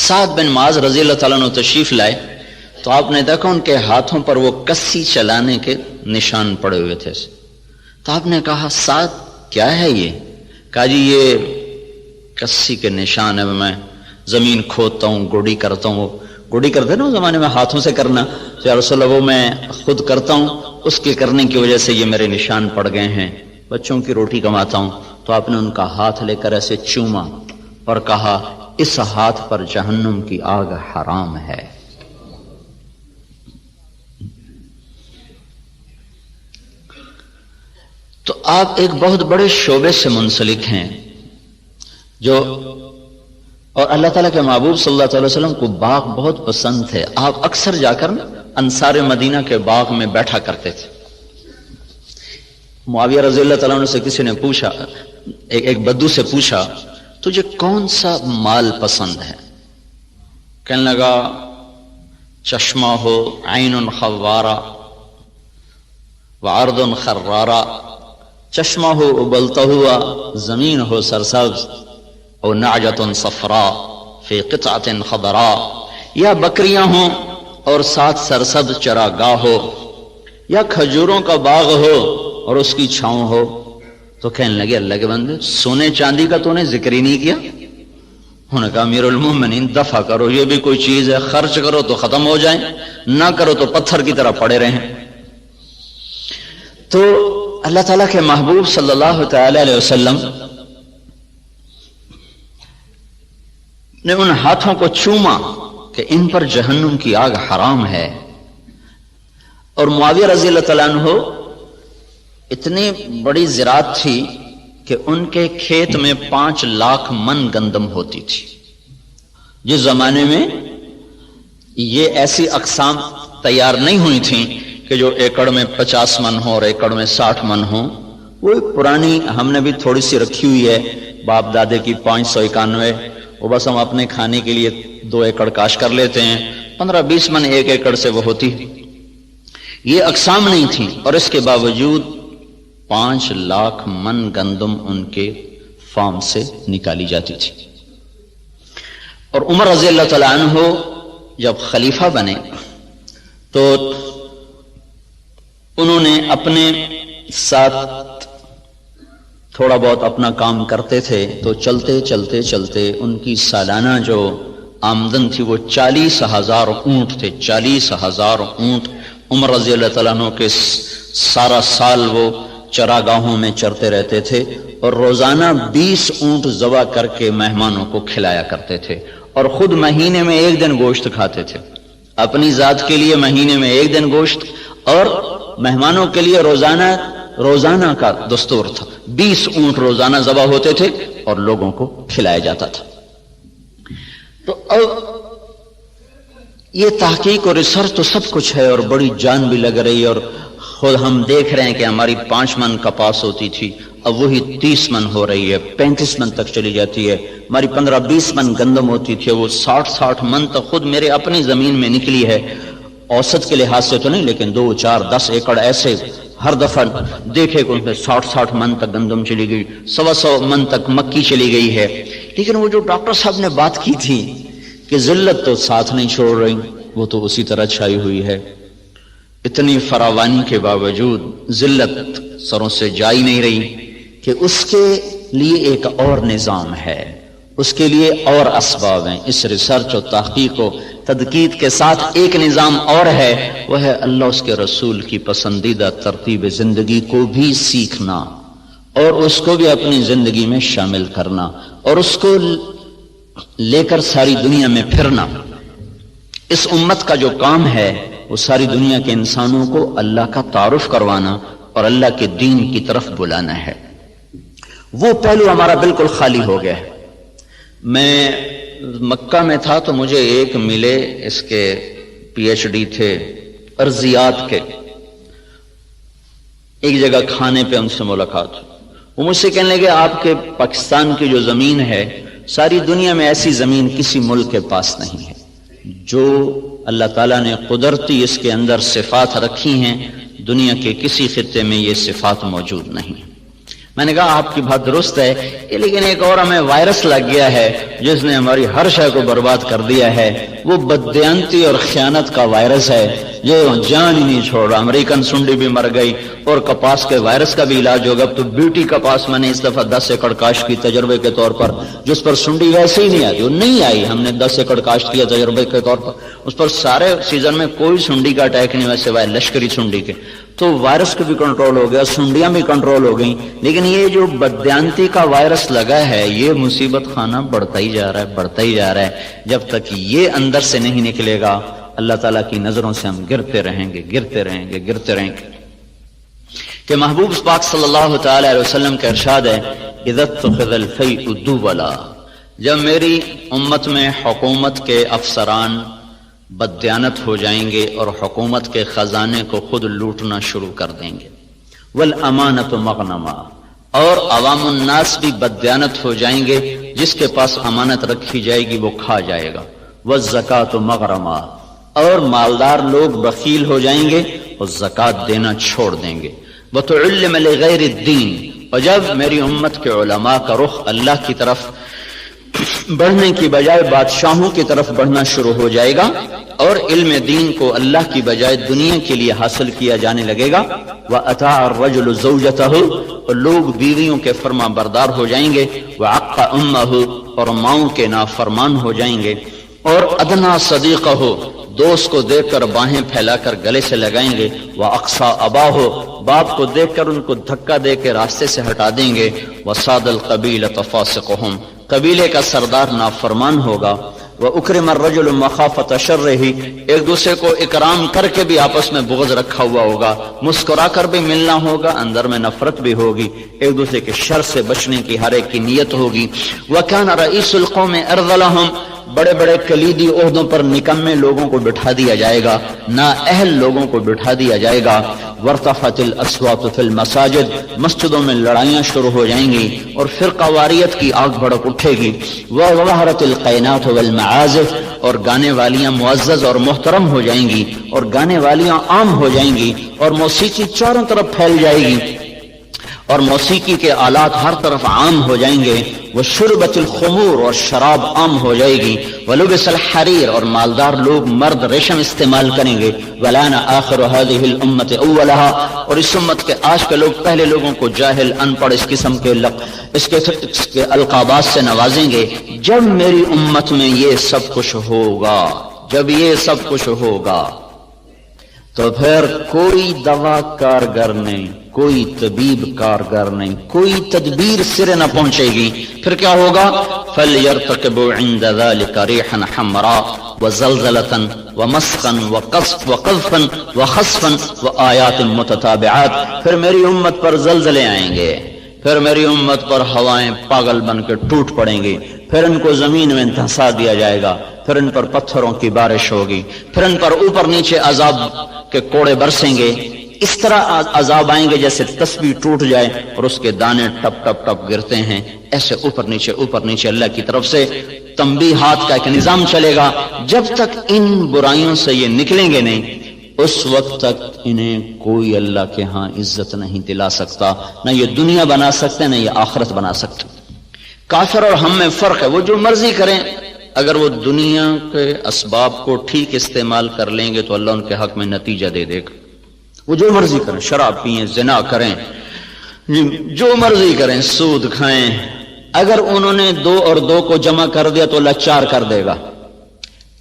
سعد بن معاذ رضی اللہ تعالیٰ عنہ تشریف لائے تو آپ نے دیکھا ان کے ہاتھوں پر وہ کسی چلانے کے نشان پڑے ہوئے تھے. تو آپ نے کہا سعد کیا ہے یہ؟ کہا جی یہ کسی کے نشان ہے، میں زمین کھودتا ہوں، گوڑی کرتا ہوں. گوڑی کرتے نا زمانے میں ہاتھوں سے کرنا، تو یا رسول اللہ وہ میں خود کرتا ہوں، اس کے کرنے کی وجہ سے یہ میرے نشان پڑ گئے ہیں. بچوں کی روٹی کماتا ہوں. تو آپ نے ان کا ہاتھ لے کر ایسے چوما اور کہا اس ہاتھ پر جہنم کی آگ حرام ہے. تو آپ ایک بہت بڑے شعبے سے منسلک ہیں جو، اور اللہ تعالیٰ کے محبوب صلی اللہ علیہ وسلم کو باغ بہت پسند تھے. آپ اکثر جا کر انصار مدینہ کے باغ میں بیٹھا کرتے تھے. معاویہ رضی اللہ تعالیٰ عنہ سے کسی نے پوچھا، ایک بدو سے پوچھا تجھے کون سا مال پسند ہے؟ کہنے لگا چشمہ ہو عین خوارہ وعرض خرارہ، چشمہ ہو ابلتا ہوا، زمین ہو سرسبز، او نعجۃ صفراء فی قطعۃ خضراء، یا بکریاں ہوں اور ساتھ سرسبز چراگاہ ہو، یا کھجوروں کا باغ ہو اور اس کی چھاؤں ہو. تو کہنے لگے اللہ کے بندے سونے چاندی کا تو نے ذکر ہی نہیں کیا. انہوں نے کہا امیر المومنین دفع کرو، یہ بھی کوئی چیز ہے، خرچ کرو تو ختم ہو جائیں، نہ کرو تو پتھر کی طرح پڑے رہیں. تو اللہ تعالیٰ کے محبوب صلی اللہ تعالی علیہ وسلم نے ان ہاتھوں کو چوما کہ ان پر جہنم کی آگ حرام ہے. اور معاویہ رضی اللہ تعالیٰ عنہ اتنی بڑی زراعت تھی کہ ان کے کھیت میں 5 لاکھ من گندم ہوتی تھی. جس زمانے میں یہ ایسی اقسام تیار نہیں ہوئی تھیں کہ جو ایکڑ میں 50 من ہو اور ایکڑ میں 60 من ہو. وہ ایک پرانی ہم نے بھی تھوڑی سی رکھی ہوئی ہے باپ دادے کی 591، وہ بس ہم اپنے کھانے کے لیے 2 ایکڑ کاشت کر لیتے ہیں، 15-20 من 1 ایکڑ سے وہ ہوتی. یہ اقسام نہیں تھی اور اس کے باوجود 5 لاکھ من گندم ان کے فارم سے نکالی جاتی تھی. اور عمر رضی اللہ تعالیٰ عنہ جب خلیفہ بنے تو انہوں نے اپنے ساتھ تھوڑا بہت اپنا کام کرتے تھے، تو چلتے چلتے چلتے ان کی سالانہ جو آمدن تھی وہ 40,000 اونٹ تھے. 40,000 اونٹ عمر رضی اللہ تعالیٰ عنہ کے سارا سال وہ چراگاہوں میں چرتے رہتے تھے اور روزانہ 20 اونٹ ذبح کر کے مہمانوں کو کھلایا کرتے تھے. اور خود مہینے میں 1 دن گوشت کھاتے تھے، اپنی ذات کے لیے مہینے میں 1 دن گوشت، اور مہمانوں کے لیے روزانہ کا دستور تھا. 20 اونٹ روزانہ ذبح ہوتے تھے اور لوگوں کو کھلایا جاتا تھا. تو اب یہ تحقیق اور ریسرچ تو سب کچھ ہے اور بڑی جان بھی لگ رہی ہے، اور خود ہم دیکھ رہے ہیں کہ ہماری 5 من کپاس ہوتی تھی اب وہی 30 من ہو رہی ہے، 35 من تک چلی جاتی ہے. ہماری 15-20 من گندم ہوتی تھی، وہ 60 من تک خود میرے اپنی زمین میں نکلی ہے. اوسط کے لحاظ سے تو نہیں، لیکن 2, 4, 10 ایکڑ ایسے ہر دفعہ دیکھے کہ ان میں 60 من تک گندم چلی گئی، 100 من تک مکی چلی گئی ہے. لیکن وہ جو ڈاکٹر صاحب نے بات کی تھی کہ ذلت تو ساتھ نہیں چھوڑ رہی، وہ تو اسی طرح چھائی ہوئی ہے. اتنی فراوانی کے باوجود ذلت سروں سے جائی نہیں رہی کہ اس کے لیے ایک اور نظام ہے، اس کے لیے اور اسباب ہیں. اس ریسرچ و تحقیق و تدقیق کے ساتھ ایک نظام اور ہے، وہ ہے اللہ اس کے رسول کی پسندیدہ ترتیب زندگی کو بھی سیکھنا اور اس کو بھی اپنی زندگی میں شامل کرنا اور اس کو لے کر ساری دنیا میں پھرنا. اس امت کا جو کام ہے وہ ساری دنیا کے انسانوں کو اللہ کا تعارف کروانا اور اللہ کے دین کی طرف بلانا ہے۔ وہ پہلو ہمارا بالکل خالی ہو گیا ہے۔ میں مکہ میں تھا تو مجھے ایک ملے، اس کے پی ایچ ڈی تھے ارضیات کے، ایک جگہ کھانے پہ ان سے ملاقات، وہ مجھ سے کہنے لگے آپ کے پاکستان کی جو زمین ہے ساری دنیا میں ایسی زمین کسی ملک کے پاس نہیں ہے، جو اللہ تعالیٰ نے قدرتی اس کے اندر صفات رکھی ہیں، دنیا کے کسی خطے میں یہ صفات موجود نہیں۔ میں نے کہا آپ کی بات درست ہے، لیکن ایک اور ہمیں وائرس لگ گیا ہے جس نے ہماری ہر شے کو برباد کر دیا ہے، وہ بددیانتی اور خیانت کا وائرس ہے جو جان ہی نہیں چھوڑ رہا۔ امریکن سنڈی بھی مر گئی اور کپاس کے وائرس کا بھی علاج ہوگا۔ تو بیوٹی کپاس میں نے اس دفعہ 10 ایکڑ کاشت کی تجربے کے طور پر، جس پر سنڈی ویسے ہی نہیں آتی، وہ نہیں آئی، ہم نے 10 ایکڑ کاشت کیا تجربے کے طور پر، اس پر سارے سیزن میں کوئی سنڈی کا اٹیک نہیں، ویسے وائے لشکری سنڈی کے، تو وائرس کا بھی کنٹرول ہو گیا، سنڈیاں بھی کنٹرول ہو گئیں۔ لیکن یہ جو بددیانتی کا وائرس لگا ہے یہ مصیبت خانہ بڑھتا ہی جا رہا ہے، بڑھتا ہی جا رہا ہے۔ جب تک یہ اندر سے نہیں نکلے گا اللہ تعالیٰ کی نظروں سے ہم گرتے رہیں گے، گرتے رہیں گے، گرتے رہیں گے۔ کہ محبوب پاک صلی اللہ تعالی علیہ وسلم کا ارشاد ہے اذا اتخذ الفیء دولا، جب میری امت میں حکومت کے افسران بددیانت ہو جائیں گے اور حکومت کے خزانے کو خود لوٹنا شروع کر دیں گے، والامانۃ مغنما، اور عوام الناس بھی بددیانت ہو جائیں گے، جس کے پاس امانت رکھی جائے گی وہ کھا جائے گا، والزکاۃ مغرما، اور مالدار لوگ بخیل ہو جائیں گے اور زکوٰۃ دینا چھوڑ دیں گے، وتعلم لغیر الدین، اور جب میری امت کے علماء کا رخ اللہ کی طرف بڑھنے کی بجائے بادشاہوں کی طرف بڑھنا شروع ہو جائے گا اور علم دین کو اللہ کی بجائے دنیا کے لیے حاصل کیا جانے لگے گا، وَأَطَاعَ الرَّجُلُ زَوْجَتَهُ، اور لوگ بیویوں کے فرما بردار ہو جائیں گے، وَعَقَّ أُمَّهُ، اور ماؤں کے نافرمان ہو جائیں گے، اور ادنا صدیقہ، دوست کو دیکھ کر باہیں پھیلا کر گلے سے لگائیں گے، وَأَقْصَى أَبَاهُ، باپ کو دیکھ کر ان کو دھکا دے کے راستے سے ہٹا دیں گے، وَصَادَ الْقَبِيلَةَ فَاسِقُهُمْ، قبیلے کا سردار نافرمان ہوگا، وَأُكْرِمَ الرَّجُلُ مَخَافَةَ شَرِّهِ، ایک دوسرے کو اکرام کر کے بھی آپس میں بغض رکھا ہوا ہوگا، مسکرا کر بھی ملنا ہوگا، اندر میں نفرت بھی ہوگی، ایک دوسرے کے شر سے بچنے کی ہر ایک کی نیت ہوگی، وَكَانَ رَئِيسُ الْقَوْمِ أَرْذَلَهُمْ، بڑے بڑے کلیدی عہدوں پر نکمے لوگوں کو بٹھا دیا جائے گا، نااہل لوگوں کو بٹھا دیا جائے گا، وارتفعت الاصوات فی المساجد، مسجدوں میں لڑائیاں شروع ہو جائیں گی اور فرقہ واریت کی آگ بھڑک اٹھے گی، وظہرت القینات والمعازف، اور گانے والیاں معزز اور محترم ہو جائیں گی اور گانے والیاں عام ہو جائیں گی، اور موسیقی چاروں طرف پھیل جائے گی اور موسیقی کے آلات ہر طرف عام ہو جائیں گے، وشربت الخمور، اور شراب عام ہو جائے گی، ولبس الحریر، اور مالدار لوگ مرد ریشم استعمال کریں گے، ولان آخر هذه الامه اولها، اور اس امت کے آج کے لوگ پہلے لوگوں کو جاہل، ان پڑھ، اس قسم کے اس کے القابات سے نوازیں گے۔ جب میری امت میں یہ سب کچھ ہوگا، جب یہ سب کچھ ہوگا تو پھر کوئی دوا کارگر نہیں، کوئی طبیب کارگر نہیں، کوئی تدبیر سرے نہ پہنچے گی۔ پھر کیا ہوگا؟ فَلْيَرْتَقِبُوا عِنْدَ ذَلِكَ رِيحًا حَمْرَاءَ وَزَلْزَلَةً وَمَسْخًا وَقَذْفًا وَخَسْفًا وَآيَاتٍ مُتَتَابِعَاتٍ، پھر میری امت پر زلزلے آئیں گے، پھر میری امت پر ہوائیں پاگل بن کے ٹوٹ پڑیں گی، پھر ان کو زمین میں دھسا دیا جائے گا، پھر ان پر پتھروں کی بارش ہوگی، پھر ان پر اوپر نیچے عذاب کے کوڑے برسیں گے، اس طرح عذاب آئیں گے جیسے تسبیح ٹوٹ جائے اور اس کے دانے ٹپ ٹپ ٹپ گرتے ہیں، ایسے اوپر نیچے اللہ کی طرف سے تنبیہات کا ایک نظام چلے گا۔ جب تک ان برائیوں سے یہ نکلیں گے نہیں، اس وقت تک انہیں کوئی اللہ کے ہاں عزت نہیں دلا سکتا، نہ یہ دنیا بنا سکتے نہ یہ آخرت بنا سکتے۔ کافر اور ہم میں فرق ہے، وہ جو مرضی کریں، اگر وہ دنیا کے اسباب کو ٹھیک استعمال کر لیں گے تو اللہ ان کے حق میں نتیجہ دے دے گا۔ وہ جو مرضی کریں، شراب پئیں، زنا کریں، جو مرضی کریں، سود کھائیں، اگر انہوں نے 2 اور 2 کو جمع کر دیا تو اللہ 4 کر دے گا۔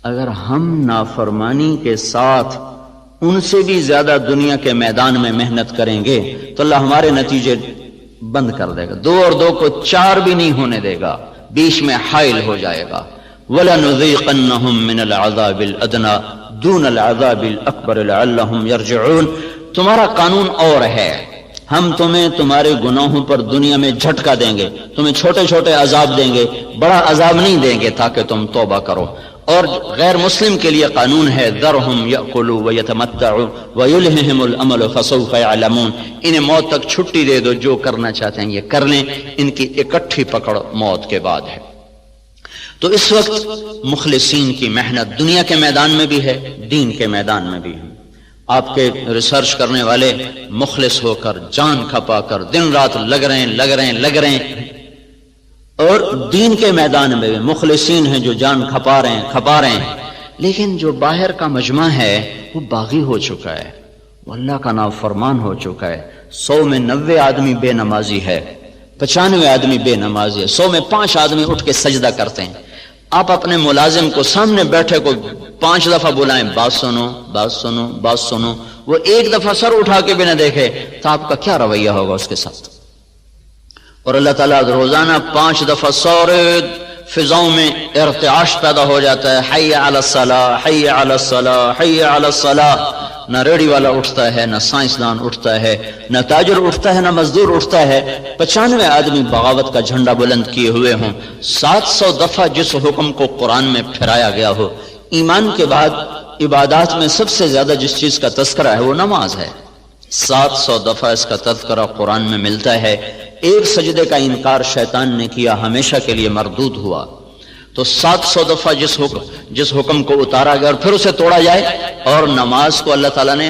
اگر ہم نافرمانی کے ساتھ ان سے بھی زیادہ دنیا کے میدان میں محنت کریں گے تو اللہ ہمارے نتیجے بند کر دے گا، 2 اور 2 کو 4 بھی نہیں ہونے دے گا، بیچ میں حائل ہو جائے گا۔ وَلَنُذِيقَنَّهُم مِّنَ الْعَذَابِ الْأَدْنَىٰ، دون العذاب الاکبر لعلہم یرجعون، تمہارا قانون اور ہے، ہم تمہیں تمہارے گناہوں پر دنیا میں جھٹکا دیں گے، تمہیں چھوٹے چھوٹے عذاب دیں گے، بڑا عذاب نہیں دیں گے تاکہ تم توبہ کرو۔ اور غیر مسلم کے لیے قانون ہے ذرہم یأکلوا ویتمتعوا ویلہہم الامل فسوف یعلمون، انہیں موت تک چھٹی دے دو، جو کرنا چاہتے ہیں یہ کر لیں، ان کی اکٹھی پکڑ موت کے بعد ہے۔ تو اس وقت مخلصین کی محنت دنیا کے میدان میں بھی ہے، دین کے میدان میں بھی ہے۔ آپ کے ریسرچ کرنے والے مخلص ہو کر جان کھپا کر دن رات لگ رہے ہیں اور دین کے میدان میں بھی مخلصین ہیں جو جان کھپا رہے ہیں، لیکن جو باہر کا مجمع ہے وہ باغی ہو چکا ہے، وہ اللہ کا نافرمان ہو چکا ہے۔ 100 میں 90 آدمی بے نمازی ہے، 95 آدمی بے نمازی ہے، 100 میں 5 آدمی اٹھ کے سجدہ کرتے ہیں۔ آپ اپنے ملازم کو سامنے بیٹھے کو 5 دفعہ بلائیں، بات سنو بات سنو بات سنو، وہ ایک دفعہ سر اٹھا کے بھی نہ دیکھے تو آپ کا کیا رویہ ہوگا اس کے ساتھ؟ اور اللہ تعالیٰ روزانہ 5 دفعہ سورے فضاؤں میں ارتعاش پیدا ہو جاتا ہے، حی علی الصلاۃ حی علی الصلاۃ حی علی الصلاۃ۔ نہ ریڑھی والا اٹھتا ہے، نہ سائنسدان اٹھتا ہے، نہ تاجر اٹھتا ہے، نہ مزدور اٹھتا ہے۔ 95 آدمی بغاوت کا جھنڈا بلند کیے ہوئے ہوں۔ 700 دفعہ جس حکم کو قرآن میں پھیرایا گیا ہو، ایمان کے بعد عبادات میں سب سے زیادہ جس چیز کا تذکرہ ہے وہ نماز ہے، 700 دفعہ اس کا تذکرہ قرآن میں ملتا ہے۔ ایک سجدے کا انکار شیطان نے کیا، ہمیشہ کے لیے مردود ہوا۔ تو 700 دفعہ جس حکم کو اتارا گیا اور پھر اسے توڑا جائے، اور نماز کو اللہ تعالیٰ نے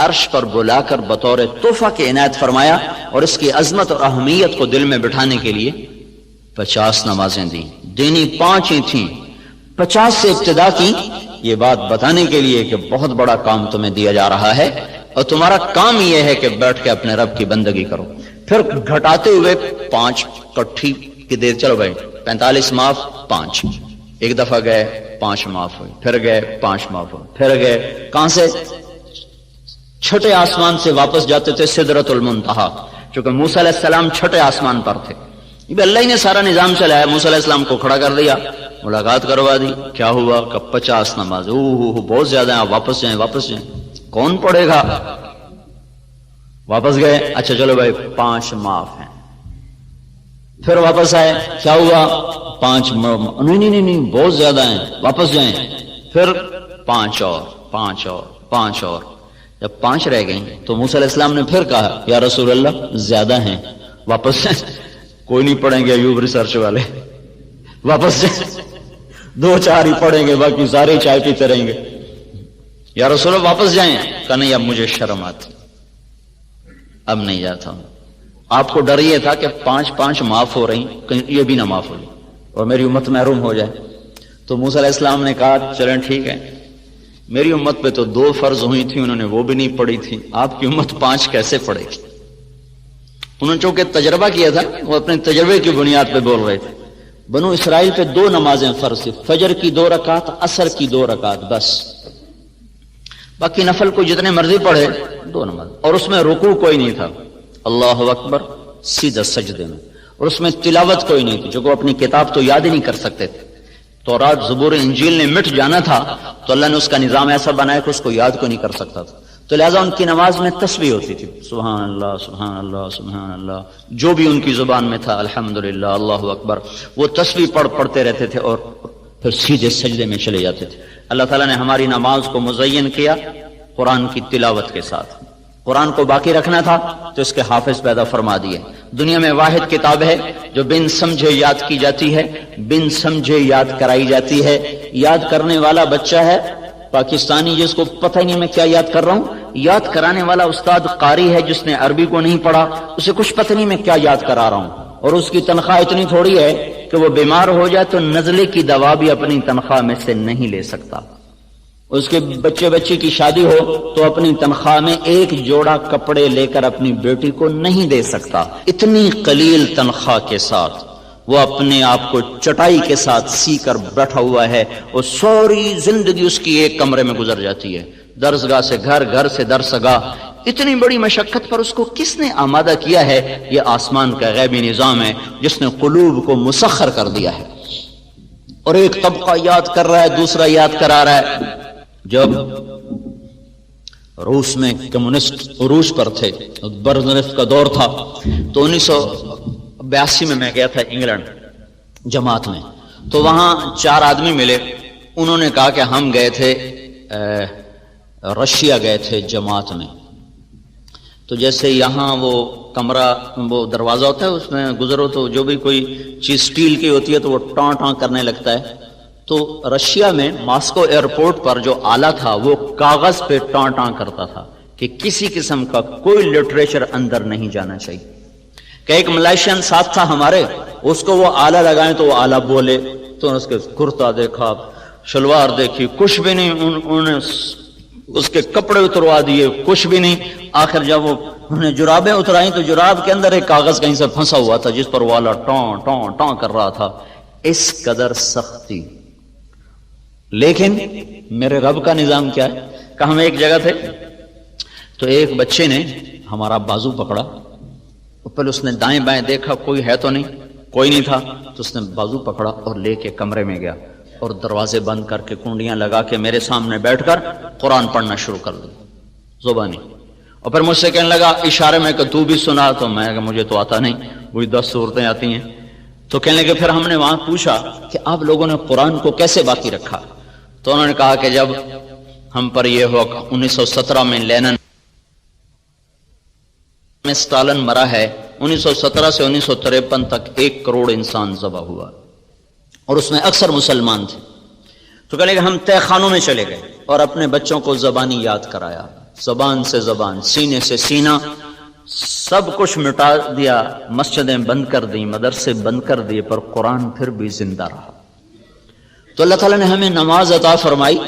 عرش پر بلا کر بطور تحفہ کے عنایت فرمایا، اور اس کی عظمت اور اہمیت کو دل میں بٹھانے کے لیے 50 نمازیں دیں، دینی 5 ہی تھیں، 50 سے ابتدا کی، یہ بات بتانے کے لیے کہ بہت بڑا کام تمہیں دیا جا رہا ہے اور تمہارا کام یہ ہے کہ بیٹھ کے اپنے رب کی بندگی کرو۔ پھر گھٹاتے ہوئے 5 کٹھی کی دیر، چلو بھائی 45 معاف 5، ایک دفعہ گئے 5 معاف ہوئے، پھر گئے 5 معاف ہوئے، پھر گئے کہاں سے؟ چھٹے آسمان سے واپس جاتے تھے سدرۃ المنتہا، چونکہ موسیٰ علیہ السلام چھٹے آسمان پر تھے۔ یہ اللہ ہی نے سارا نظام چلایا، موسیٰ علیہ السلام کو کھڑا کر دیا، ملاقات کروا دی، کیا ہوا کہ 50 نماز، بہت زیادہ ہیں، واپس جائیں واپس جائیں، کون پڑھے گا؟ واپس گئے، اچھا چلو بھائی 5 معاف ہیں، پھر واپس آئے، کیا ہوا؟ 5 نہیں بہت زیادہ ہیں، واپس جائیں، پھر 5 اور 5 اور 5 اور، جب 5 رہ گئیں تو موسیٰ علیہ السلام نے پھر کہا یا رسول اللہ زیادہ ہیں، واپس جائیں، کوئی نہیں پڑھیں گے ایوب ریسرچ والے، واپس جائیں، 2-4 ہی پڑھیں گے، باقی سارے چائے پیتے رہیں گے، یا رسول اللہ واپس جائیں، کہا نہیں اب مجھے شرم آتی، اب نہیں جاتا ہوں۔ آپ کو ڈر یہ تھا کہ 5 معاف ہو رہی، کہیں یہ بھی نہ معاف ہو جائے اور میری امت محروم ہو جائے۔ تو موسیٰ علیہ السلام نے کہا چلیں ٹھیک ہے، میری امت پہ تو 2 فرض ہوئی تھی، انہوں نے وہ بھی نہیں پڑھی تھی، آپ کی امت 5 کیسے پڑھے گی؟ انہوں نے چونکہ تجربہ کیا تھا، وہ اپنے تجربے کی بنیاد پہ بول رہے تھے۔ بنو اسرائیل پہ 2 نمازیں فرض تھی، فجر کی 2 رکعت، عصر کی 2 رکعت بس، باقی نفل کو جتنے مرضی پڑھے 2 نماز، اور اس میں رکوع کوئی نہیں تھا، اللہ اکبر سیدھا سجدے میں، اور اس میں تلاوت کوئی نہیں تھی، جو کہ اپنی کتاب تو یاد ہی نہیں کر سکتے تھے، تورات زبور انجیل نے مٹ جانا تھا تو اللہ نے اس کا نظام ایسا بنایا کہ اس کو یاد کو نہیں کر سکتا تھا، تو لہٰذا ان کی نماز میں تسبیح ہوتی تھی، سبحان اللہ سبحان اللہ سبحان اللہ، جو بھی ان کی زبان میں تھا، الحمدللہ اللہ اکبر، وہ تسبیح پڑھتے رہتے تھے اور پھر سیدھے سجدے میں چلے جاتے تھے۔ اللہ تعالیٰ نے ہماری نماز کو مزین کیا قرآن کی تلاوت کے ساتھ، قرآن کو باقی رکھنا تھا تو اس کے حافظ پیدا فرما دیے۔ دنیا میں واحد کتاب ہے جو بن سمجھے یاد کی جاتی ہے، بن سمجھے یاد کرائی جاتی ہے، یاد کرنے والا بچہ ہے پاکستانی جس کو پتہ ہی نہیں میں کیا یاد کر رہا ہوں، یاد کرانے والا استاد قاری ہے جس نے عربی کو نہیں پڑھا، اسے کچھ پتہ نہیں میں کیا یاد کرا رہا ہوں، اور اس کی تنخواہ اتنی تھوڑی ہے کہ وہ بیمار ہو جائے تو نزلے کی دوا بھی اپنی تنخواہ میں سے نہیں لے سکتا، اس کے بچے کی شادی ہو تو اپنی تنخواہ میں 1 جوڑا کپڑے لے کر اپنی بیٹی کو نہیں دے سکتا، اتنی قلیل تنخواہ کے ساتھ وہ اپنے آپ کو چٹائی کے ساتھ سی کر بیٹھا ہوا ہے، اور ساری زندگی اس کی ایک کمرے میں گزر جاتی ہے، درسگاہ سے گھر، گھر سے درسگاہ، اتنی بڑی مشقت پر اس کو کس نے آمادہ کیا ہے؟ یہ آسمان کا غیبی نظام ہے جس نے قلوب کو مسخر کر دیا ہے، اور ایک طبقہ یاد کر رہا ہے، دوسرا یاد کرا رہا ہے، جب روس میں کمیونسٹ عروج پر تھے، برزنف کا دور تھا، تو 1982 میں میں گیا تھا انگلینڈ جماعت میں، تو وہاں 4 آدمی ملے، انہوں نے کہا کہ ہم گئے تھے رشیا گئے تھے جماعت میں، تو جیسے یہاں وہ کمرہ وہ دروازہ ہوتا ہے اس میں گزرو تو جو بھی کوئی چیز سٹیل کی ہوتی ہے تو وہ ٹاں ٹاں کرنے لگتا ہے، تو رشیا میں ماسکو ایئرپورٹ پر جو آلہ تھا وہ کاغذ پہ ٹاں ٹاں کرتا تھا کہ کسی قسم کا کوئی لٹریچر اندر نہیں جانا چاہیے، کہ ایک ملائیشین ساتھ تھا ہمارے، اس کو وہ آلہ لگائیں تو وہ آلہ بولے، تو اس کے کرتا دیکھا، شلوار دیکھی، کچھ بھی نہیں، انہوں نے اس کے کپڑے اتروا دیے، کچھ بھی نہیں، آخر جب وہ انہوں نے جرابیں اترائیں تو جراب کے اندر ایک کاغذ کہیں سے پھنسا ہوا تھا جس پر وہ آلہ ٹاں ٹاں ٹاں کر رہا تھا، اس قدر سختی۔ لیکن میرے رب کا نظام کیا ہے کہ ہم ایک جگہ تھے تو ایک بچے نے ہمارا بازو پکڑا، پہلے اس نے دائیں بائیں دیکھا کوئی ہے تو نہیں، کوئی نہیں تھا، تو اس نے بازو پکڑا اور لے کے کمرے میں گیا اور دروازے بند کر کے کنڈیاں لگا کے میرے سامنے بیٹھ کر قرآن پڑھنا شروع کر دی زبانی، اور پھر مجھ سے کہنے لگا اشارے میں کہ تو بھی سنا، تو میں کہ مجھے تو آتا نہیں، وہی 10 صورتیں آتی ہیں، تو کہنے لگے پھر ہم نے وہاں پوچھا کہ آپ لوگوں نے قرآن کو کیسے باقی رکھا، تو انہوں نے کہا کہ جب ہم پر یہ ہوا 1917 میں لینن میں اسٹالن مرا ہے، 1917 سے 1953 تک 1 کروڑ انسان ذبح ہوا اور اس میں اکثر مسلمان تھے، تو کہنے لگے ہم تہ خانوں میں چلے گئے اور اپنے بچوں کو زبانی یاد کرایا، زبان سے زبان، سینے سے سینہ، سب کچھ مٹا دیا، مسجدیں بند کر دیں، مدرسے بند کر دیے، پر قرآن پھر بھی زندہ رہا۔ تو اللہ تعالیٰ نے ہمیں نماز عطا فرمائی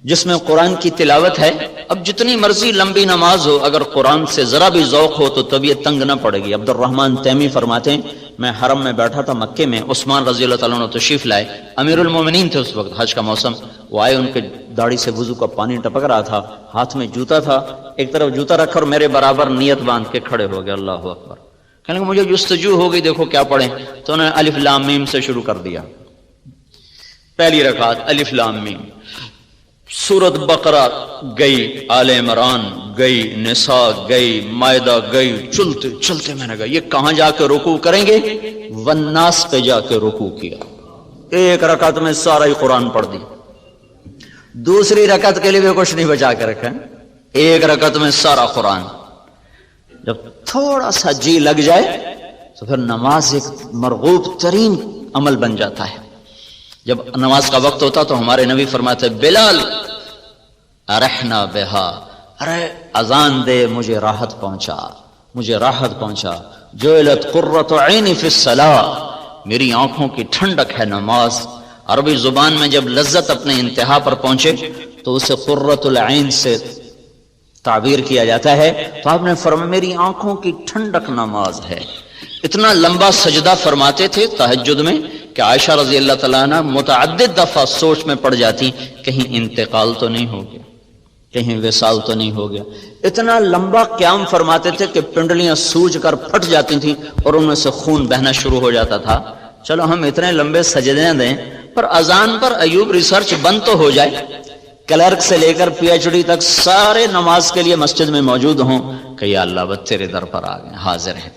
جس میں قرآن کی تلاوت ہے، اب جتنی مرضی لمبی نماز ہو، اگر قرآن سے ذرا بھی ذوق ہو تو طبیعت تنگ نہ پڑے گی۔ عبد الرحمن تیمی فرماتے ہیں میں حرم میں بیٹھا تھا مکے میں، عثمان رضی اللہ تعالیٰ عنہ تشریف لائے، امیر المومنین تھے اس وقت، حج کا موسم، وہ آئے، ان کے داڑھی سے وضو کا پانی ٹپک رہا تھا، ہاتھ میں جوتا تھا، ایک طرف جوتا رکھا اور میرے برابر نیت باندھ کے کھڑے ہو گئے، اللہ اکبر، کہنے لگے مجھے جستجو ہو گئی دیکھو کیا پڑھیں، تو انہوں نے الف لام میم سے شروع کر دیا، پہلی رکعت الف لام میم، سورت بقرہ گئی، آل عمران گئی، نساء گئی، مائدہ گئی، چلتے چلتے میں نے کہا یہ کہاں جا کے رکوع کریں گے، والناس پہ جا کے رکوع کیا، ایک رکعت میں سارا ہی قرآن پڑھ دی، دوسری رکعت کے لیے بھی کچھ نہیں بچا کے رکھا، ایک رکعت میں سارا قرآن۔ جب تھوڑا سا جی لگ جائے تو پھر نماز ایک مرغوب ترین عمل بن جاتا ہے۔ جب نماز کا وقت ہوتا تو ہمارے نبی فرماتے بلال ارحنا بہا، ارے اذان دے مجھے راحت پہنچا، مجھے راحت پہنچا، جعلت قرۃ عینی فی الصلاۃ، میری آنکھوں کی ٹھنڈک ہے نماز۔ عربی زبان میں جب لذت اپنے انتہا پر پہنچے تو اسے قرۃ العین سے تعبیر کیا جاتا ہے، تو آپ نے فرمایا میری آنکھوں کی ٹھنڈک نماز ہے۔ اتنا لمبا سجدہ فرماتے تھے تہجد میں کہ عائشہ رضی اللہ تعالیٰ عنہ متعدد دفعہ سوچ میں پڑ جاتی کہیں انتقال تو نہیں ہو گیا، کہیں وصال تو نہیں ہو گیا۔ اتنا لمبا قیام فرماتے تھے کہ پنڈلیاں سوج کر پھٹ جاتی تھیں اور ان میں سے خون بہنا شروع ہو جاتا تھا۔ چلو ہم اتنے لمبے سجدے دیں، پر اذان پر ایوب ریسرچ بند تو ہو جائے، کلرک سے لے کر پی ایچ ڈی تک سارے نماز کے لیے مسجد میں موجود ہوں کہ یا اللہ بس تیرے در پر آ گئے، حاضر ہیں۔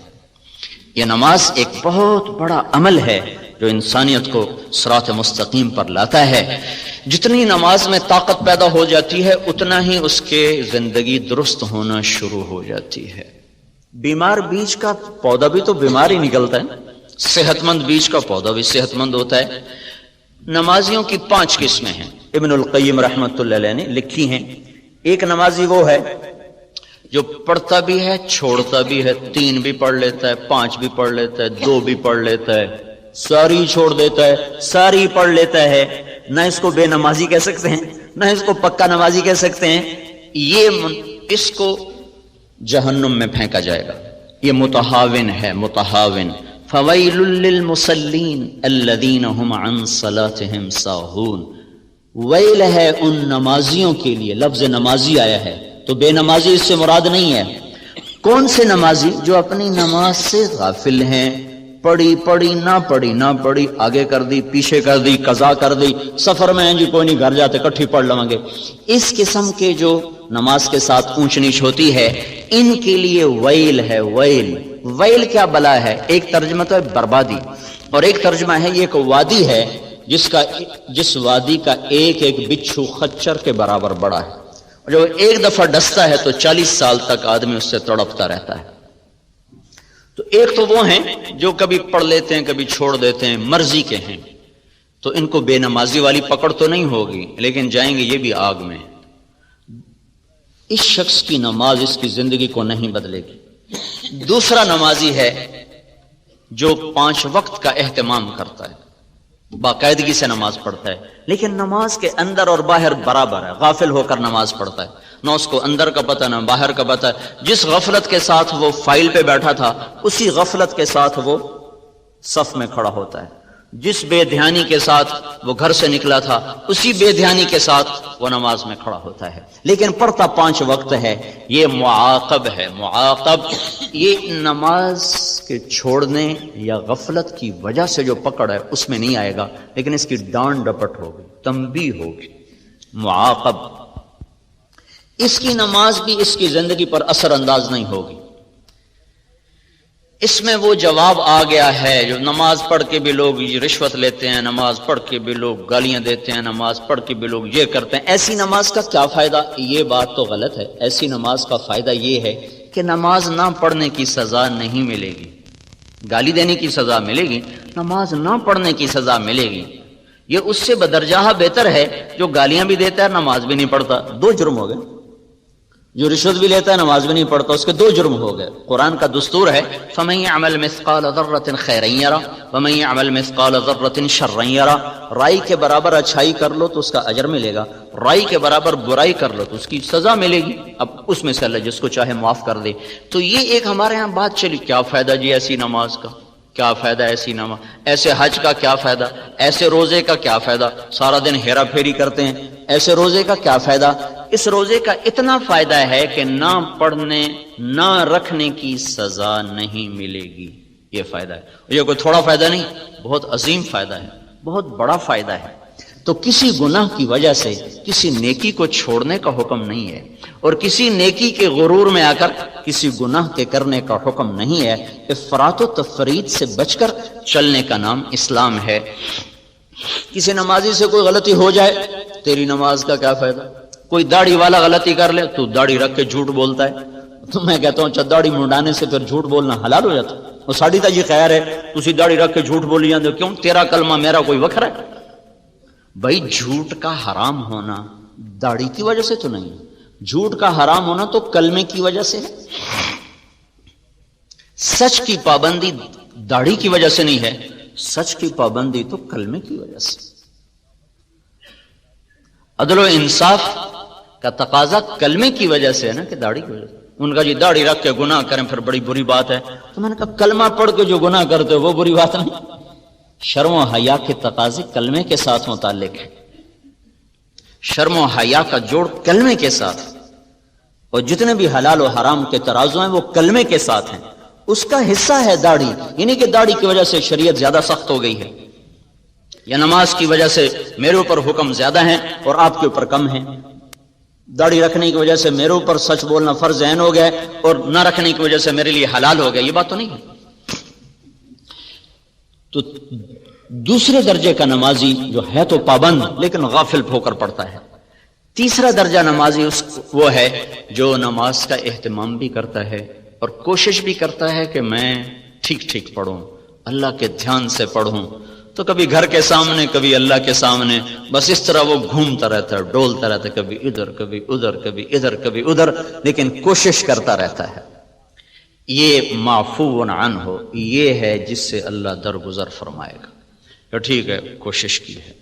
یہ نماز ایک بہت بڑا عمل ہے جو انسانیت کو صراط مستقیم پر لاتا ہے۔ جتنی نماز میں طاقت پیدا ہو جاتی ہے اتنا ہی اس کے زندگی درست ہونا شروع ہو جاتی ہے۔ بیمار بیج کا پودا بھی تو بیمار ہی نکلتا ہے، صحت مند بیج کا پودا بھی صحت مند ہوتا ہے۔ نمازیوں کی 5 قسمیں ہیں، ابن القیم رحمۃ اللہ علیہ نے لکھی ہیں۔ ایک نمازی وہ ہے جو پڑھتا بھی ہے چھوڑتا بھی ہے، 3 بھی پڑھ لیتا ہے، 5 بھی پڑھ لیتا ہے، 2 بھی پڑھ لیتا ہے، ساری چھوڑ دیتا ہے، ساری پڑھ لیتا ہے، نہ اس کو بے نمازی کہہ سکتے ہیں نہ اس کو پکا نمازی کہہ سکتے ہیں، اس کو جہنم میں پھینکا جائے گا، یہ متہاون ہے، متہاون۔ فویل للمصلین الذین هم عن صلاتهم ساہون، ویل ہے ان نمازیوں کے لیے، لفظ نمازی آیا ہے تو بے نمازی اس سے مراد نہیں ہے۔ کون سے نمازی؟ جو اپنی نماز سے غافل ہیں، پڑھی پڑھی نہ پڑھی نہ پڑھی، آگے کر دی پیچھے کر دی، قضا کر دی، سفر میں ہیں جی کوئی نہیں گھر جاتے کٹھی پڑھ لیں گے، اس قسم کے جو نماز کے ساتھ اونچ نیچ ہوتی ہے، ان کے لیے ویل ہے۔ ویل، ویل کیا بلا ہے؟ ایک ترجمہ تو ہے بربادی، اور ایک ترجمہ ہے یہ ایک وادی ہے جس وادی کا ایک ایک بچھو خچر کے برابر بڑا ہے، جو ایک دفعہ ڈستا ہے تو 40 سال تک آدمی اس سے تڑپتا رہتا ہے۔ تو ایک تو وہ ہیں جو کبھی پڑھ لیتے ہیں کبھی چھوڑ دیتے ہیں، مرضی کے ہیں، تو ان کو بے نمازی والی پکڑ تو نہیں ہوگی، لیکن جائیں گے یہ بھی آگ میں۔ اس شخص کی نماز اس کی زندگی کو نہیں بدلے گی۔ دوسرا نمازی ہے جو 5 وقت کا اہتمام کرتا ہے، باقاعدگی سے نماز پڑھتا ہے، لیکن نماز کے اندر اور باہر برابر ہے، غافل ہو کر نماز پڑھتا ہے، نہ اس کو اندر کا پتہ نہ باہر کا پتہ ہے۔ جس غفلت کے ساتھ وہ فائل پہ بیٹھا تھا اسی غفلت کے ساتھ وہ صف میں کھڑا ہوتا ہے، جس بے دھیانی کے ساتھ وہ گھر سے نکلا تھا اسی بے دھیانی کے ساتھ وہ نماز میں کھڑا ہوتا ہے، لیکن پڑھتا 5 وقت ہے۔ یہ معاقب ہے، معاقب۔ یہ نماز کے چھوڑنے یا غفلت کی وجہ سے جو پکڑ ہے اس میں نہیں آئے گا، لیکن اس کی ڈانٹ ڈپٹ ہوگی، تنبیہ ہوگی، معاقب۔ اس کی نماز بھی اس کی زندگی پر اثر انداز نہیں ہوگی۔ اس میں وہ جواب آ گیا ہے جو نماز پڑھ کے بھی لوگ رشوت لیتے ہیں، نماز پڑھ کے بھی لوگ گالیاں دیتے ہیں، نماز پڑھ کے بھی لوگ یہ کرتے ہیں۔ ایسی نماز کا کیا فائدہ؟ یہ بات تو غلط ہے۔ ایسی نماز کا فائدہ یہ ہے کہ نماز نہ پڑھنے کی سزا نہیں ملے گی، گالی دینے کی سزا ملے گی، نماز نہ پڑھنے کی سزا ملے گی۔ یہ اس سے بدرجہ بہتر ہے جو گالیاں بھی دیتا ہے نماز بھی نہیں پڑھتا، 2 جرم ہو گئے۔ جو رشوت بھی لیتا ہے نماز بھی نہیں پڑھتا، اس کے 2 جرم ہو گئے۔ قرآن کا دستور ہے فَمَن يَعْمَلْ مِثْقَالَ ذَرَّةٍ خَيْرًا يَرَهُ وَمَن يَعْمَلْ مِثْقَالَ ذَرَّةٍ شَرًّا يَرَهُ۔ رائی کے برابر اچھائی کر لو تو اس کا اجر ملے گا، رائی کے برابر برائی کر لو تو اس کی سزا ملے گی۔ اب اس میں سے اللہ جس کو چاہے معاف کر دے۔ تو یہ ایک ہمارے ہاں بات چلی، کیا فائدہ جی ایسی نماز کا، کیا فائدہ ایسی نماز، ایسے حج کا کیا فائدہ، ایسے روزے کا کیا فائدہ، سارا دن ہیرا پھیری کرتے ہیں، ایسے روزے کا کیا فائدہ؟ اس روزے کا اتنا فائدہ ہے کہ نہ پڑھنے نہ رکھنے کی سزا نہیں ملے گی، یہ فائدہ ہے۔ یہ کوئی تھوڑا فائدہ نہیں، بہت عظیم فائدہ ہے، بہت بڑا فائدہ ہے۔ تو کسی گناہ کی وجہ سے کسی نیکی کو چھوڑنے کا حکم نہیں ہے، اور کسی نیکی کے غرور میں آ کر کسی گناہ کے کرنے کا حکم نہیں ہے۔ افراط و تفرید سے بچ کر چلنے کا نام اسلام ہے۔ کسی نمازی سے کوئی غلطی ہو جائے، تیری نماز کا کیا فائدہ؟ کوئی داڑھی والا غلطی کر لے تو داڑھی رکھ کے جھوٹ بولتا ہے، تو میں کہتا ہوں داڑھی منڈانے سے پھر جھوٹ بولنا حلال ہو جاتا ہے؟ وہ ساڑھی تا جی خیر ہے، تسی داڑھی رکھ کے جھوٹ بولی جاندے ہو، کیوں؟ تیرا کلمہ میرا کوئی وکھرا ہے؟ بھائی جھوٹ کا حرام ہونا داڑھی کی وجہ سے تو نہیں، جھوٹ کا حرام ہونا تو کلمے کی وجہ سے ہے۔ سچ کی پابندی داڑھی کی وجہ سے نہیں ہے، سچ کی پابندی تو کلمے کی وجہ سے۔ عدل و انصاف کا تقاضا کلمے کی وجہ سے ہے نا، کہ داڑھی کی وجہ سے۔ ان کا جی داڑھی رکھ کے گناہ کریں پھر بڑی بری بات ہے، تو میں نے کہا کلمہ پڑھ کے جو گناہ کرتے ہو وہ بری بات نہیں۔ شرم و حیا کے تقاضے کلمے کے ساتھ متعلق ہے، شرم و حیا کا جوڑ کلمے کے ساتھ، اور جتنے بھی حلال و حرام کے ترازو ہیں وہ کلمے کے ساتھ ہیں، اس کا حصہ ہے داڑھی۔ یعنی کہ داڑھی کی وجہ سے شریعت زیادہ سخت ہو گئی ہے، یا نماز کی وجہ سے میرے اوپر حکم زیادہ ہیں اور آپ کے اوپر کم ہیں، داڑھی رکھنے کی وجہ سے میرے اوپر سچ بولنا فرض عین ہو گیا اور نہ رکھنے کی وجہ سے میرے لیے حلال ہو گیا، یہ بات تو نہیں ہے۔ تو دوسرے درجے کا نمازی جو ہے تو پابند لیکن غافل ہو کر پڑھتا ہے۔ تیسرا درجہ نمازی وہ ہے جو نماز کا اہتمام بھی کرتا ہے اور کوشش بھی کرتا ہے کہ میں ٹھیک ٹھیک پڑھوں، اللہ کے دھیان سے پڑھوں، تو کبھی گھر کے سامنے کبھی اللہ کے سامنے، بس اس طرح وہ گھومتا رہتا ہے، ڈولتا رہتا ہے، کبھی ادھر کبھی ادھر کبھی ادھر کبھی ادھر، لیکن کوشش کرتا رہتا ہے۔ یہ معفو عنہ، یہ ہے جس سے اللہ درگزر فرمائے گا کہ ٹھیک ہے کوشش کی ہے،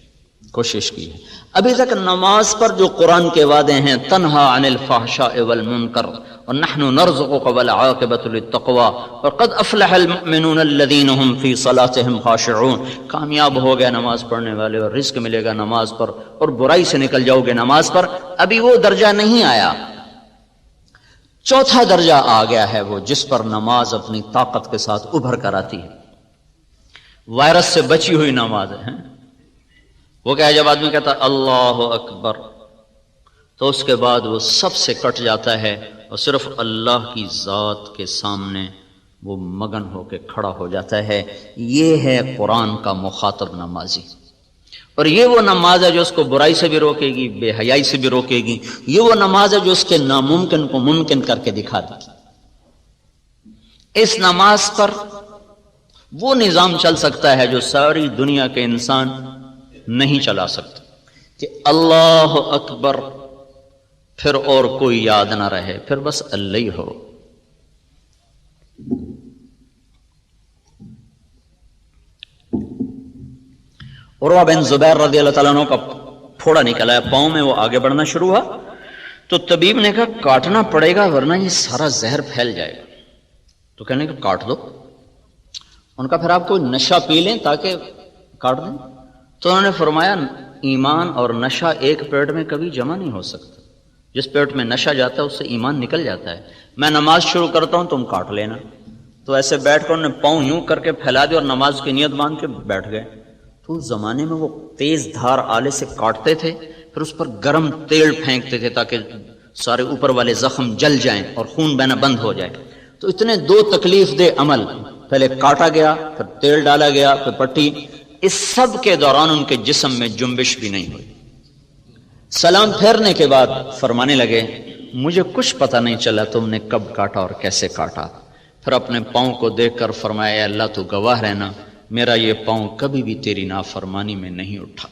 کوشش کی ہے۔ ابھی تک نماز پر جو قرآن کے وعدے ہیں، تنہا عن الفحشاء والمنکر ونحن نرزقك والعاقبۃ للتقوى وقد افلح المؤمنون الذين هم في صلاتهم خاشعون، کامیاب ہو گئے نماز پڑھنے والے اور رزق ملے گا نماز پر اور برائی سے نکل جاؤ گے نماز پر۔ ابھی وہ درجہ نہیں آیا، چوتھا درجہ آ گیا ہے، وہ جس پر نماز اپنی طاقت کے ساتھ ابھر کر آتی ہے۔ وائرس سے بچی ہوئی نماز ہے. وہ کیا ہے، جب آدمی کہتا اللہ اکبر تو اس کے بعد وہ سب سے کٹ جاتا ہے اور صرف اللہ کی ذات کے سامنے وہ مگن ہو کے کھڑا ہو جاتا ہے. یہ ہے قرآن کا مخاطب نمازی. اور یہ وہ نماز ہے جو اس کو برائی سے بھی روکے گی، بے حیائی سے بھی روکے گی. یہ وہ نماز ہے جو اس کے ناممکن کو ممکن کر کے دکھا دے گی. اس نماز پر وہ نظام چل سکتا ہے جو ساری دنیا کے انسان نہیں چلا سکتے، کہ اللہ اکبر پھر اور کوئی یاد نہ رہے، پھر بس اللہ ہی ہو. عروہ بن زبیر رضی اللہ تعالیٰ عنہ کا پھوڑا نکلا ہے پاؤں میں، وہ آگے بڑھنا شروع ہوا تو طبیب نے کہا کاٹنا پڑے گا ورنہ یہ سارا زہر پھیل جائے گا. تو کہنے لگے کاٹ دو. ان کا پھر آپ کوئی نشہ پی لیں تاکہ کاٹ دیں. تو انہوں نے فرمایا ایمان اور نشہ ایک پیٹ میں کبھی جمع نہیں ہو سکتا. جس پیٹ میں نشہ جاتا ہے اس سے ایمان نکل جاتا ہے. میں نماز شروع کرتا ہوں تم کاٹ لینا. تو ایسے بیٹھ کر انہوں نے پاؤں یوں کر کے پھیلا دیا اور نماز کی نیت باندھ کے بیٹھ گئے. تو اس زمانے میں وہ تیز دھار آلے سے کاٹتے تھے، پھر اس پر گرم تیل پھینکتے تھے تاکہ سارے اوپر والے زخم جل جائیں اور خون بہنا بند ہو جائے. تو اتنے دو تکلیف دہ عمل، پہلے کاٹا گیا پھر تیل ڈالا گیا پھر پٹی، اس سب کے دوران ان کے جسم میں جنبش بھی نہیں ہوئی. سلام پھیرنے کے بعد فرمانے لگے مجھے کچھ پتہ نہیں چلا تم نے کب کاٹا اور کیسے کاٹا. پھر اپنے پاؤں کو دیکھ کر فرمایا اللہ تو گواہ رہنا میرا یہ پاؤں کبھی بھی تیری نافرمانی میں نہیں اٹھا.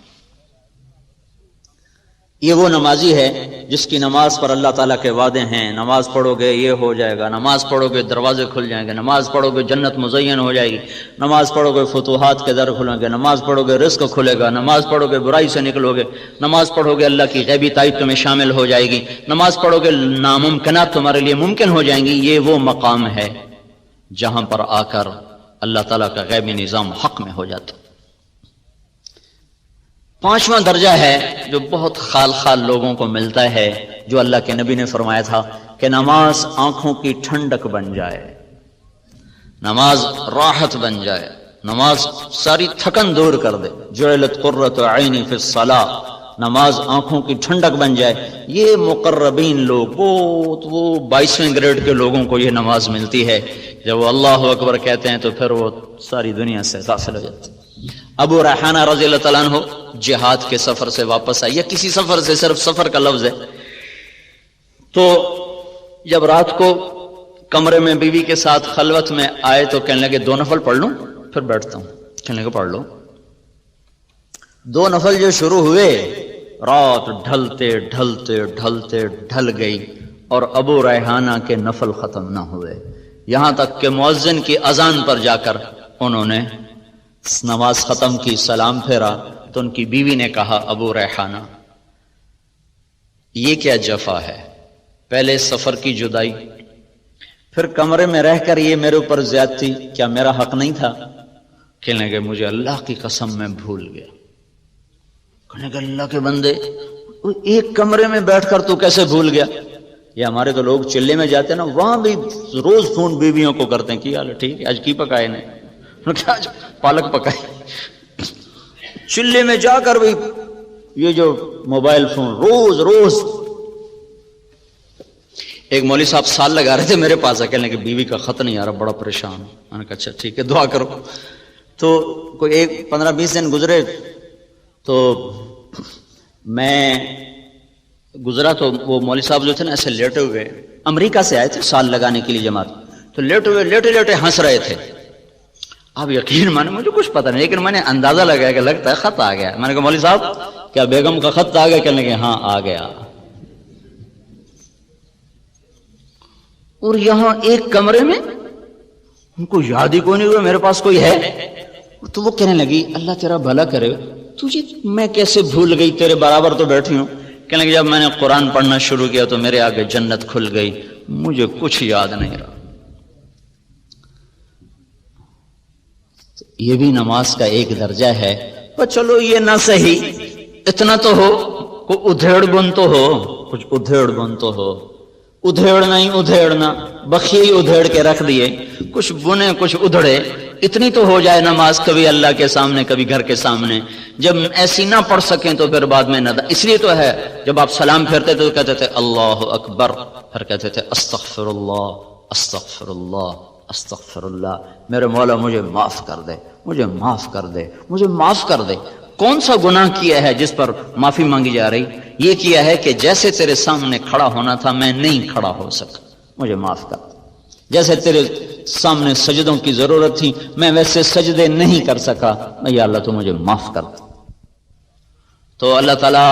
یہ وہ نمازی ہے جس کی نماز پر اللہ تعالیٰ کے وعدے ہیں، نماز پڑھو گے یہ ہو جائے گا، نماز پڑھو گے دروازے کھل جائیں گے، نماز پڑھو گے جنت مزین ہو جائے گی، نماز پڑھو گے فتوحات کے در کھلیں گے، نماز پڑھو گے رزق کھلے گا، نماز پڑھو گے برائی سے نکلو گے، نماز پڑھو گے اللہ کی غیبی تائید تمہیں شامل ہو جائے گی، نماز پڑھو گے ناممکنات تمہارے لیے ممکن ہو جائیں گی. یہ وہ مقام ہے جہاں پر آ کر اللہ تعالیٰ کا غیبی نظام حق میں ہو جاتا. پانچواں درجہ ہے جو بہت خال خال لوگوں کو ملتا ہے، جو اللہ کے نبی نے فرمایا تھا کہ نماز آنکھوں کی ٹھنڈک بن جائے، نماز راحت بن جائے، نماز ساری تھکن دور کر دے. جعلت قرۃ عینی فی الصلاۃ، نماز آنکھوں کی ٹھنڈک بن جائے. یہ مقربین لوگ، وہ 22ویں گریڈ کے لوگوں کو یہ نماز ملتی ہے. جب وہ اللہ اکبر کہتے ہیں تو پھر وہ ساری دنیا سے غافل ہو جاتے ہیں. ابو ریحانہ رضی اللہ تعالیٰ عنہ جہاد کے سفر سے واپس آئے، یا کسی سفر سے، صرف سفر کا لفظ ہے. تو جب رات کو کمرے میں بیوی کے ساتھ خلوت میں آئے تو کہنے لگے 2 نفل پڑھ لوں پھر بیٹھتا ہوں. کہنے لگے پڑھ لو. 2 نفل جو شروع ہوئے، رات ڈھلتے ڈھلتے ڈھلتے ڈھل گئی اور ابو ریحانہ کے نفل ختم نہ ہوئے، یہاں تک کہ مؤذن کی اذان پر جا کر انہوں نے نماز ختم کی، سلام پھیرا تو ان کی بیوی نے کہا ابو ریحانہ یہ کیا جفا ہے، پہلے سفر کی جدائی، پھر کمرے میں رہ کر یہ میرے اوپر زیادتی، کیا میرا حق نہیں تھا؟ کہنے لگے مجھے اللہ کی قسم میں بھول گیا. کہنے لگے اللہ کے بندے ایک کمرے میں بیٹھ کر تو کیسے بھول گیا؟ یہ ہمارے تو لوگ چلے میں جاتے ہیں نا، وہاں بھی روز فون بیویوں کو کرتے ہیں کی حال ہے، ٹھیک ہے آج کی پکائے نے، آج پالک پکائے. چلے میں جا کر بھی یہ جو موبائل فون روز روز. ایک مولوی صاحب سال لگا رہے تھے میرے پاس، کہنے کہ بیوی کا خط نہیں آ رہا، بڑا پریشان. میں نے کہا اچھا ٹھیک ہے دعا کرو. تو کوئی 15-20 دن گزرے تو میں گزرا تو وہ مولوی صاحب جو تھے نا ایسے لیٹے ہوئے، امریکہ سے آئے تھے سال لگانے کے لیے جماعت، تو لیٹے ہوئے لیٹے لیٹے ہنس رہے تھے. اب یقین مانے مجھے کچھ پتہ نہیں، لیکن میں نے اندازہ لگایا کہ لگتا ہے خط آ گیا. میں نے کہا مولوی صاحب کیا بیگم کا خط آ گیا؟ کہنے لگے ہاں آ گیا. اور یہاں ایک کمرے میں ان کو یاد ہی کوئی نہیں ہوا میرے پاس کوئی ہے. تو وہ کہنے لگی اللہ تیرا بھلا کرے، تجھے میں کیسے بھول گئی، تیرے برابر تو بیٹھی ہوں. کہنے لگے جب میں نے قرآن پڑھنا شروع کیا تو میرے آگے جنت کھل گئی، مجھے کچھ یاد نہیں رہا. یہ بھی نماز کا ایک درجہ ہے. پر چلو یہ نہ صحیح، اتنا تو ہو، کوئی ادھیڑ بن تو ہو، کچھ ادھیڑ بن تو ہو. ادھیڑنا ہی ادھیڑنا، بخیل ادھیڑ کے رکھ دیے، کچھ بنے کچھ ادھڑے، اتنی تو ہو جائے نماز کبھی اللہ کے سامنے کبھی گھر کے سامنے. جب ایسی نہ پڑھ سکیں تو پھر بعد میں اس لیے تو ہے جب آپ سلام پھیرتے تو کہتے تھے اللہ اکبر، پھر کہتے تھے استغفر اللہ استغفر اللہ استغفر اللہ، میرے مولا مجھے معاف کر دے، مجھے معاف کر دے، مجھے معاف کر دے. کون سا گناہ کیا ہے جس پر معافی مانگی جا رہی؟ یہ کیا ہے کہ جیسے تیرے سامنے کھڑا ہونا تھا میں نہیں کھڑا ہو سکا، مجھے معاف کر دے. جیسے تیرے سامنے سجدوں کی ضرورت تھی میں ویسے سجدے نہیں کر سکا، یا اللہ تو مجھے معاف کر دے. تو اللہ تعالیٰ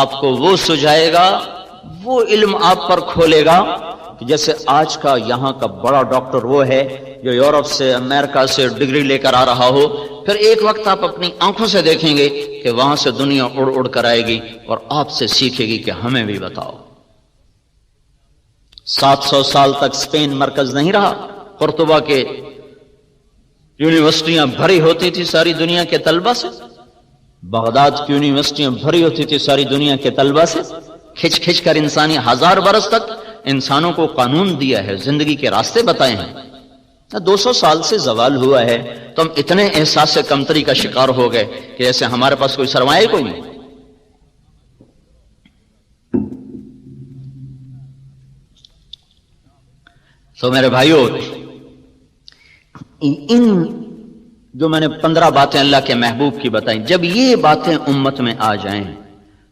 آپ کو وہ سجائے گا، وہ علم آپ پر کھولے گا کہ جیسے آج کا یہاں کا بڑا ڈاکٹر وہ ہے جو یورپ سے امریکہ سے ڈگری لے کر آ رہا ہو، پھر ایک وقت آپ اپنی آنکھوں سے دیکھیں گے کہ وہاں سے دنیا اڑ اڑ کر آئے گی اور آپ سے سیکھے گی کہ ہمیں بھی بتاؤ. 700 سال تک اسپین مرکز نہیں رہا، قرطبہ کے یونیورسٹیاں بھری ہوتی تھی ساری دنیا کے طلبہ سے، بغداد کی یونیورسٹیاں بھری ہوتی تھی ساری دنیا کے طلبہ سے. کھچ کھچ کر انسانی 1000 برس تک انسانوں کو قانون دیا ہے، زندگی کے راستے بتائے ہیں. 200 سال سے زوال ہوا ہے تو ہم اتنے احساس کمتری کا شکار ہو گئے کہ جیسے ہمارے پاس کوئی سرمایہ کوئی نہیں. تو میرے بھائیوں، ان جو میں نے 15 باتیں اللہ کے محبوب کی بتائیں، جب یہ باتیں امت میں آ جائیں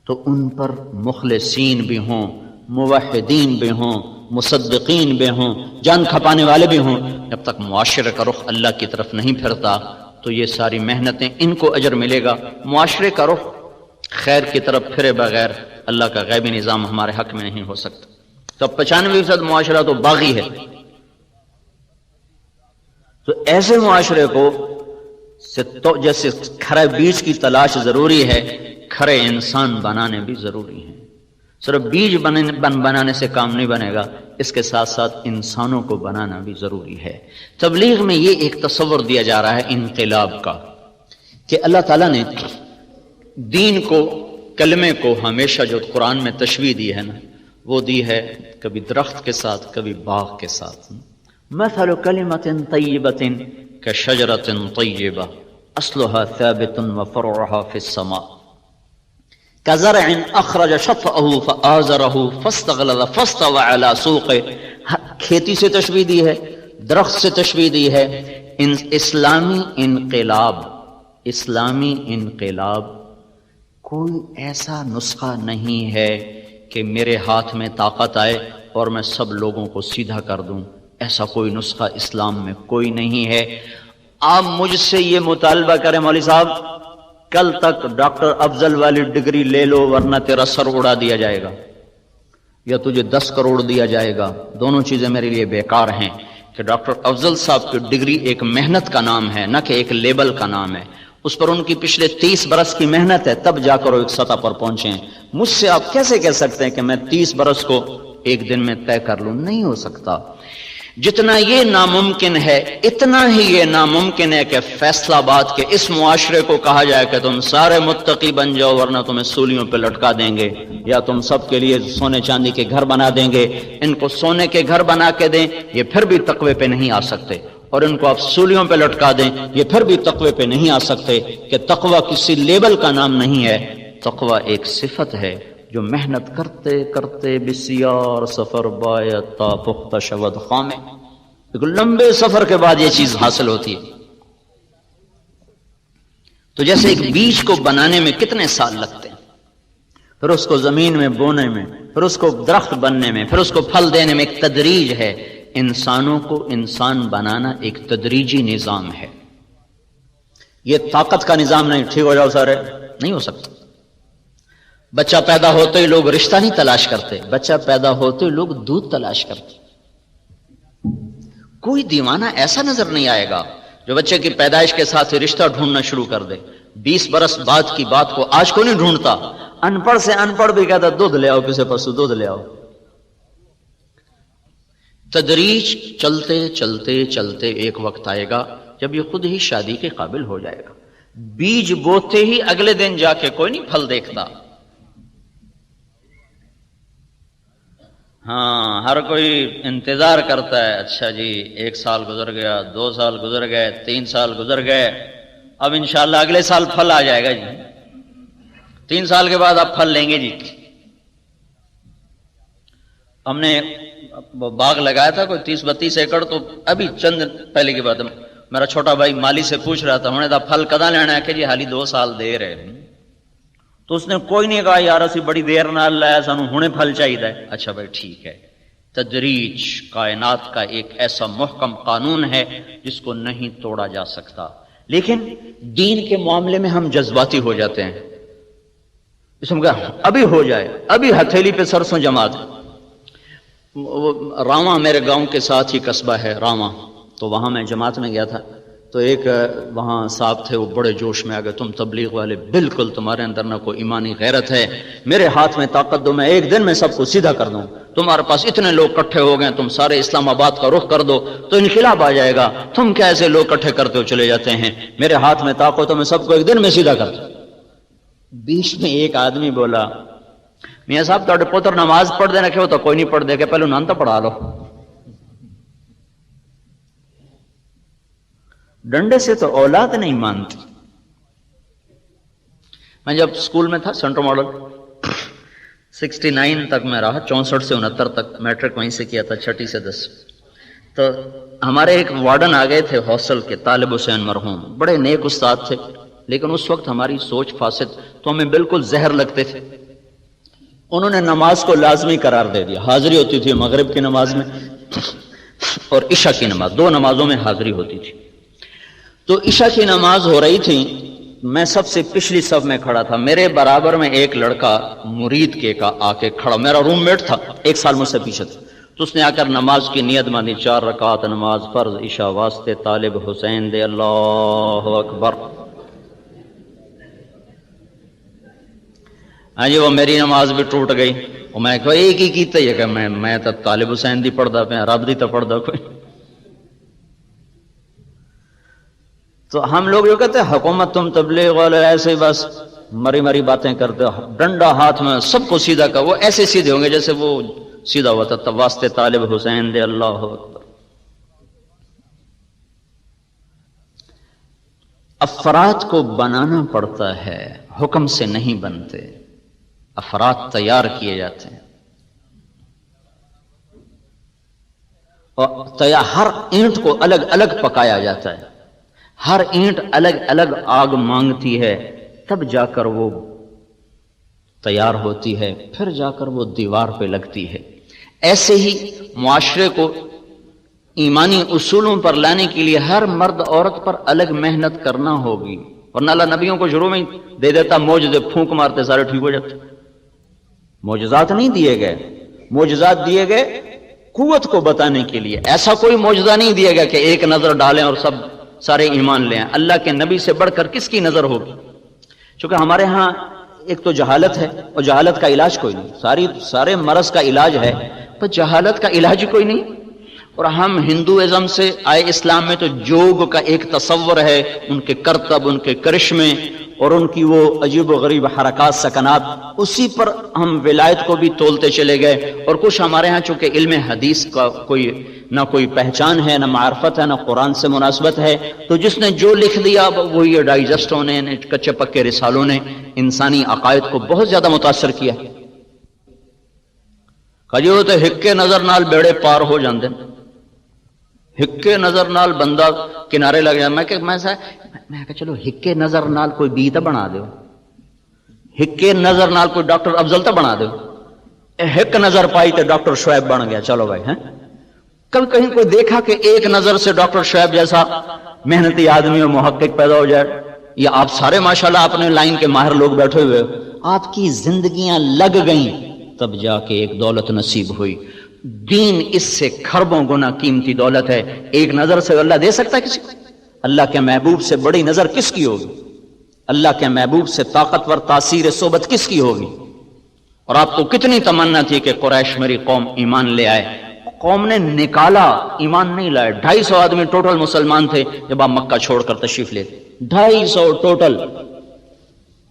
تو ان پر مخلصین بھی ہوں، موحدین بھی ہوں، مصدقین بھی ہوں، جان کھپانے والے بھی ہوں، جب تک معاشرے کا رخ اللہ کی طرف نہیں پھرتا تو یہ ساری محنتیں ان کو اجر ملے گا. معاشرے کا رخ خیر کی طرف پھرے بغیر اللہ کا غیبی نظام ہمارے حق میں نہیں ہو سکتا. تو 95% معاشرہ تو باغی ہے. تو ایسے معاشرے کو جیسے کھرے بیج کی تلاش ضروری ہے، کھرے انسان بنانے بھی ضروری ہیں. صرف بیج بنانے سے کام نہیں بنے گا، اس کے ساتھ ساتھ انسانوں کو بنانا بھی ضروری ہے. تبلیغ میں یہ ایک تصور دیا جا رہا ہے انقلاب کا کہ اللہ تعالیٰ نے دین کو، کلمے کو ہمیشہ جو قرآن میں تشبیہ دی ہے نا، وہ دی ہے کبھی درخت کے ساتھ کبھی باغ کے ساتھ. مثل کلمۃ طیبۃ کشجرۃ طیبہ اصلها ثابت وفرعها فی السماء کزرع اخرج شطأه فآزره فاستغلظ فاستوى على سوقه. کھیتی سے تشبیہ دی ہے، درخت سے تشبیہ دی ہے. اسلامی انقلاب کوئی ایسا نسخہ نہیں ہے کہ میرے ہاتھ میں طاقت آئے اور میں سب لوگوں کو سیدھا کر دوں. ایسا کوئی نسخہ اسلام میں کوئی نہیں ہے. آپ مجھ سے یہ مطالبہ کریں مولوی صاحب کل تک ڈاکٹر افضل والی ڈگری لے لو ورنہ تیرا سر اڑا دیا جائے گا، یا تجھے 10 کروڑ دیا جائے گا. دونوں چیزیں میرے لیے بیکار ہیں کہ ڈاکٹر افضل صاحب کی ڈگری ایک محنت کا نام ہے، نہ کہ ایک لیبل کا نام ہے. اس پر ان کی پچھلے 30 برس کی محنت ہے، تب جا کر وہ ایک سطح پر پہنچے ہیں. مجھ سے آپ کیسے کہہ سکتے ہیں کہ میں 30 برس کو ایک دن میں طے کر لوں؟ نہیں ہو سکتا. جتنا یہ ناممکن ہے اتنا ہی یہ ناممکن ہے کہ فیصلہ آباد کے اس معاشرے کو کہا جائے کہ تم سارے متقی بن جاؤ ورنہ تمہیں سولیوں پہ لٹکا دیں گے، یا تم سب کے لیے سونے چاندی کے گھر بنا دیں گے. ان کو سونے کے گھر بنا کے دیں یہ پھر بھی تقوی پہ نہیں آ سکتے، اور ان کو آپ سولیوں پہ لٹکا دیں یہ پھر بھی تقوی پہ نہیں آ سکتے. کہ تقوی کسی لیبل کا نام نہیں ہے، تقوی ایک صفت ہے جو محنت کرتے کرتے بسیار سفر باید تا پختہ شود خامے، ایک لمبے سفر کے بعد یہ چیز حاصل ہوتی ہے. تو جیسے ایک بیج کو بنانے میں کتنے سال لگتے ہیں، پھر اس کو زمین میں بونے میں، پھر اس کو درخت بننے میں، پھر اس کو پھل دینے میں ایک تدریج ہے. انسانوں کو انسان بنانا ایک تدریجی نظام ہے. یہ طاقت کا نظام نہیں، ٹھیک ہو جاؤ سارے، نہیں ہو سکتا. بچہ پیدا ہوتے ہی لوگ رشتہ نہیں تلاش کرتے، بچہ پیدا ہوتے ہی لوگ دودھ تلاش کرتے. کوئی دیوانہ ایسا نظر نہیں آئے گا جو بچے کی پیدائش کے ساتھ ہی رشتہ ڈھونڈنا شروع کر دے. 20 برس بعد کی بات کو آج کو نہیں ڈھونڈتا. ان پڑھ سے ان پڑھ بھی کہتا دودھ لے آؤ، کسے پرسوں دودھ لے آؤ. تدریج چلتے چلتے چلتے ایک وقت آئے گا جب یہ خود ہی شادی کے قابل ہو جائے گا. بیج بوتے ہی اگلے دن جا کے کوئی نہیں پھل دیکھتا. ہاں ہر کوئی انتظار کرتا ہے، اچھا جی 1 سال گزر گیا، 2 سال گزر گئے، 3 سال گزر گئے، اب انشاءاللہ اگلے سال پھل آ جائے گا جی، 3 سال کے بعد آپ پھل لیں گے جی۔ ہم نے باغ لگایا تھا کوئی 30-32 ایکڑ، تو ابھی چند پہلے کی بات ہے، میرا چھوٹا بھائی مالی سے پوچھ رہا تھا، انہوں نے کہا پھل کدا لینا ہے کہ جی حالی 2 سال دیر ہے، تو اس نے کوئی نہیں کہا یار اسی بڑی دیر نال لایا سانو ہنے پھل چاہیے۔ اچھا بھائی ٹھیک ہے، تدریج کائنات کا ایک ایسا محکم قانون ہے جس کو نہیں توڑا جا سکتا، لیکن دین کے معاملے میں ہم جذباتی ہو جاتے ہیں، اس میں کہا ابھی ہو جائے، ابھی ہتھیلی پہ سرسوں جما دیں۔ راواں میرے گاؤں کے ساتھ ہی قصبہ ہے راواں، تو وہاں میں جماعت میں گیا تھا، تو ایک وہاں صاحب تھے، وہ بڑے جوش میں آ گئے، تم تبلیغ والے بالکل تمہارے اندر نہ کوئی ایمانی غیرت ہے، میرے ہاتھ میں طاقت دو، میں ایک دن میں سب کو سیدھا کر دوں، تمہارے پاس اتنے لوگ اکٹھے ہو گئے، تم سارے اسلام آباد کا رخ کر دو تو انقلاب آ جائے گا، تم کیا ایسے لوگ اکٹھے کرتے ہو چلے جاتے ہیں، میرے ہاتھ میں طاقت ہو، میں سب کو ایک دن میں سیدھا کر دوں۔ بیچ میں ایک آدمی بولا میاں صاحب تھوڑے پوتر نماز پڑھ دینا، کہ وہ تو کوئی نہیں پڑھ دے کہ پہلے انہوں نے تو پڑھا لو، ڈنڈے سے تو اولاد نہیں مانتی۔ میں جب اسکول میں تھا سینٹرل ماڈل 69 تک میں رہا، 64 سے 69 تک میٹرک وہیں سے کیا تھا، 6 سے 10، تو ہمارے ایک وارڈن آ گئے تھے ہاسٹل کے، طالب حسین مرحوم، بڑے نیک استاد تھے، لیکن اس وقت ہماری سوچ فاسد، تو ہمیں بالکل زہر لگتے تھے۔ انہوں نے نماز کو لازمی قرار دے دیا، حاضری ہوتی تھی مغرب کی نماز میں اور عشاء کی نماز، 2 نمازوں میں حاضری ہوتی تھی۔ تو عشاء کی نماز ہو رہی تھی، میں سب سے پچھلی صف میں کھڑا تھا، میرے برابر میں ایک لڑکا مرید کے کا آ کے کھڑا، میرا روم میٹ تھا، 1 سال مجھ سے پیچھے تھا، تو اس نے آ کر نماز کی نیت باندھی، 4 رکعت نماز فرض عشاء واسطے طالب حسین دے، اللہ اکبر۔ ہاں جی، وہ میری نماز بھی ٹوٹ گئی، اور میں کہا ایک ہی کیتا ہے کہ میں تو طالب حسین دی پڑھدا پیا، رب دی تو پڑھدا کوئی۔ تو ہم لوگ جو کہتے ہیں حکومت تم تبلیغ والے ایسے بس مری مری باتیں کرتے ہو، ڈنڈا ہاتھ میں سب کو سیدھا کر، وہ ایسے سیدھے ہوں گے جیسے وہ سیدھا ہوا تھا، واسطے طالب حسین دے، اللہ اکبر۔ افراد کو بنانا پڑتا ہے، حکم سے نہیں بنتے، افراد تیار کیے جاتے ہیں، اور ہر اینٹ کو الگ الگ پکایا جاتا ہے، ہر اینٹ الگ الگ آگ مانگتی ہے، تب جا کر وہ تیار ہوتی ہے، پھر جا کر وہ دیوار پہ لگتی ہے۔ ایسے ہی معاشرے کو ایمانی اصولوں پر لانے کے لیے ہر مرد عورت پر الگ محنت کرنا ہوگی، ورنہ اللہ نبیوں کو شروع میں دے دیتا معجزے، پھونک مارتے سارے ٹھیک ہو جاتے۔ معجزات نہیں دیے گئے، معجزات دیے گئے قوت کو بتانے کے لیے، ایسا کوئی معجزہ نہیں دیا گیا کہ ایک نظر ڈالیں اور سارے ایمان لیں۔ اللہ کے نبی سے بڑھ کر کس کی نظر ہوگی؟ چونکہ ہمارے ہاں ایک تو جہالت ہے، اور جہالت کا علاج کوئی نہیں، سارے مرض کا علاج ہے، پر جہالت کا علاج کوئی نہیں۔ اور ہم ہندوازم سے آئے اسلام میں تو جوگ کا ایک تصور ہے، ان کے کرتب، ان کے کرشمے اور ان کی وہ عجیب و غریب حرکات سکنات، اسی پر ہم ولایت کو بھی تولتے چلے گئے۔ اور کچھ ہمارے ہاں چونکہ علم حدیث کا نہ کوئی پہچان ہے، نہ معرفت ہے، نہ قرآن سے مناسبت ہے، تو جس نے جو لکھ دیا وہ یہ ڈائجسٹوں نے، کچے پکے رسالوں نے انسانی عقائد کو بہت زیادہ متاثر کیا۔ کہجی وہ تو ہکے نظر نال بیڑے پار ہو جاندے، ہکے نظر نال بندہ کنارے لگ جائے۔ میں کہ چلو ہکے نظر نال کوئی بی تو بنا دیو، ہکے نظر نال کوئی ڈاکٹر افضل تو بنا دیو، ہک نظر پائی تو ڈاکٹر شعیب بن گیا، چلو بھائی۔ کل کہیں کوئی دیکھا کہ ایک نظر سے ڈاکٹر شعیب جیسا محنتی آدمی اور محقق پیدا ہو جائے؟ یا آپ سارے ماشاءاللہ اپنے لائن کے ماہر لوگ بیٹھے ہوئے، آپ کی زندگیاں لگ گئیں، تب جا کے ایک دولت نصیب ہوئی۔ دین اس سے کھربوں گنا قیمتی دولت ہے۔ ایک نظر سے اللہ دے سکتا ہے کسی کو؟ اللہ کے محبوب سے بڑی نظر کس کی ہوگی؟ اللہ کے محبوب سے طاقتور تاثیر صحبت کس کی ہوگی؟ اور آپ کو کتنی تمنا تھی کہ قریش میری قوم ایمان لے آئے، قوم نے نکالا، ایمان نہیں لائے۔ 250 آدمی ٹوٹل مسلمان تھے جب آپ مکہ چھوڑ کر تشریف لے، 250 ٹوٹل،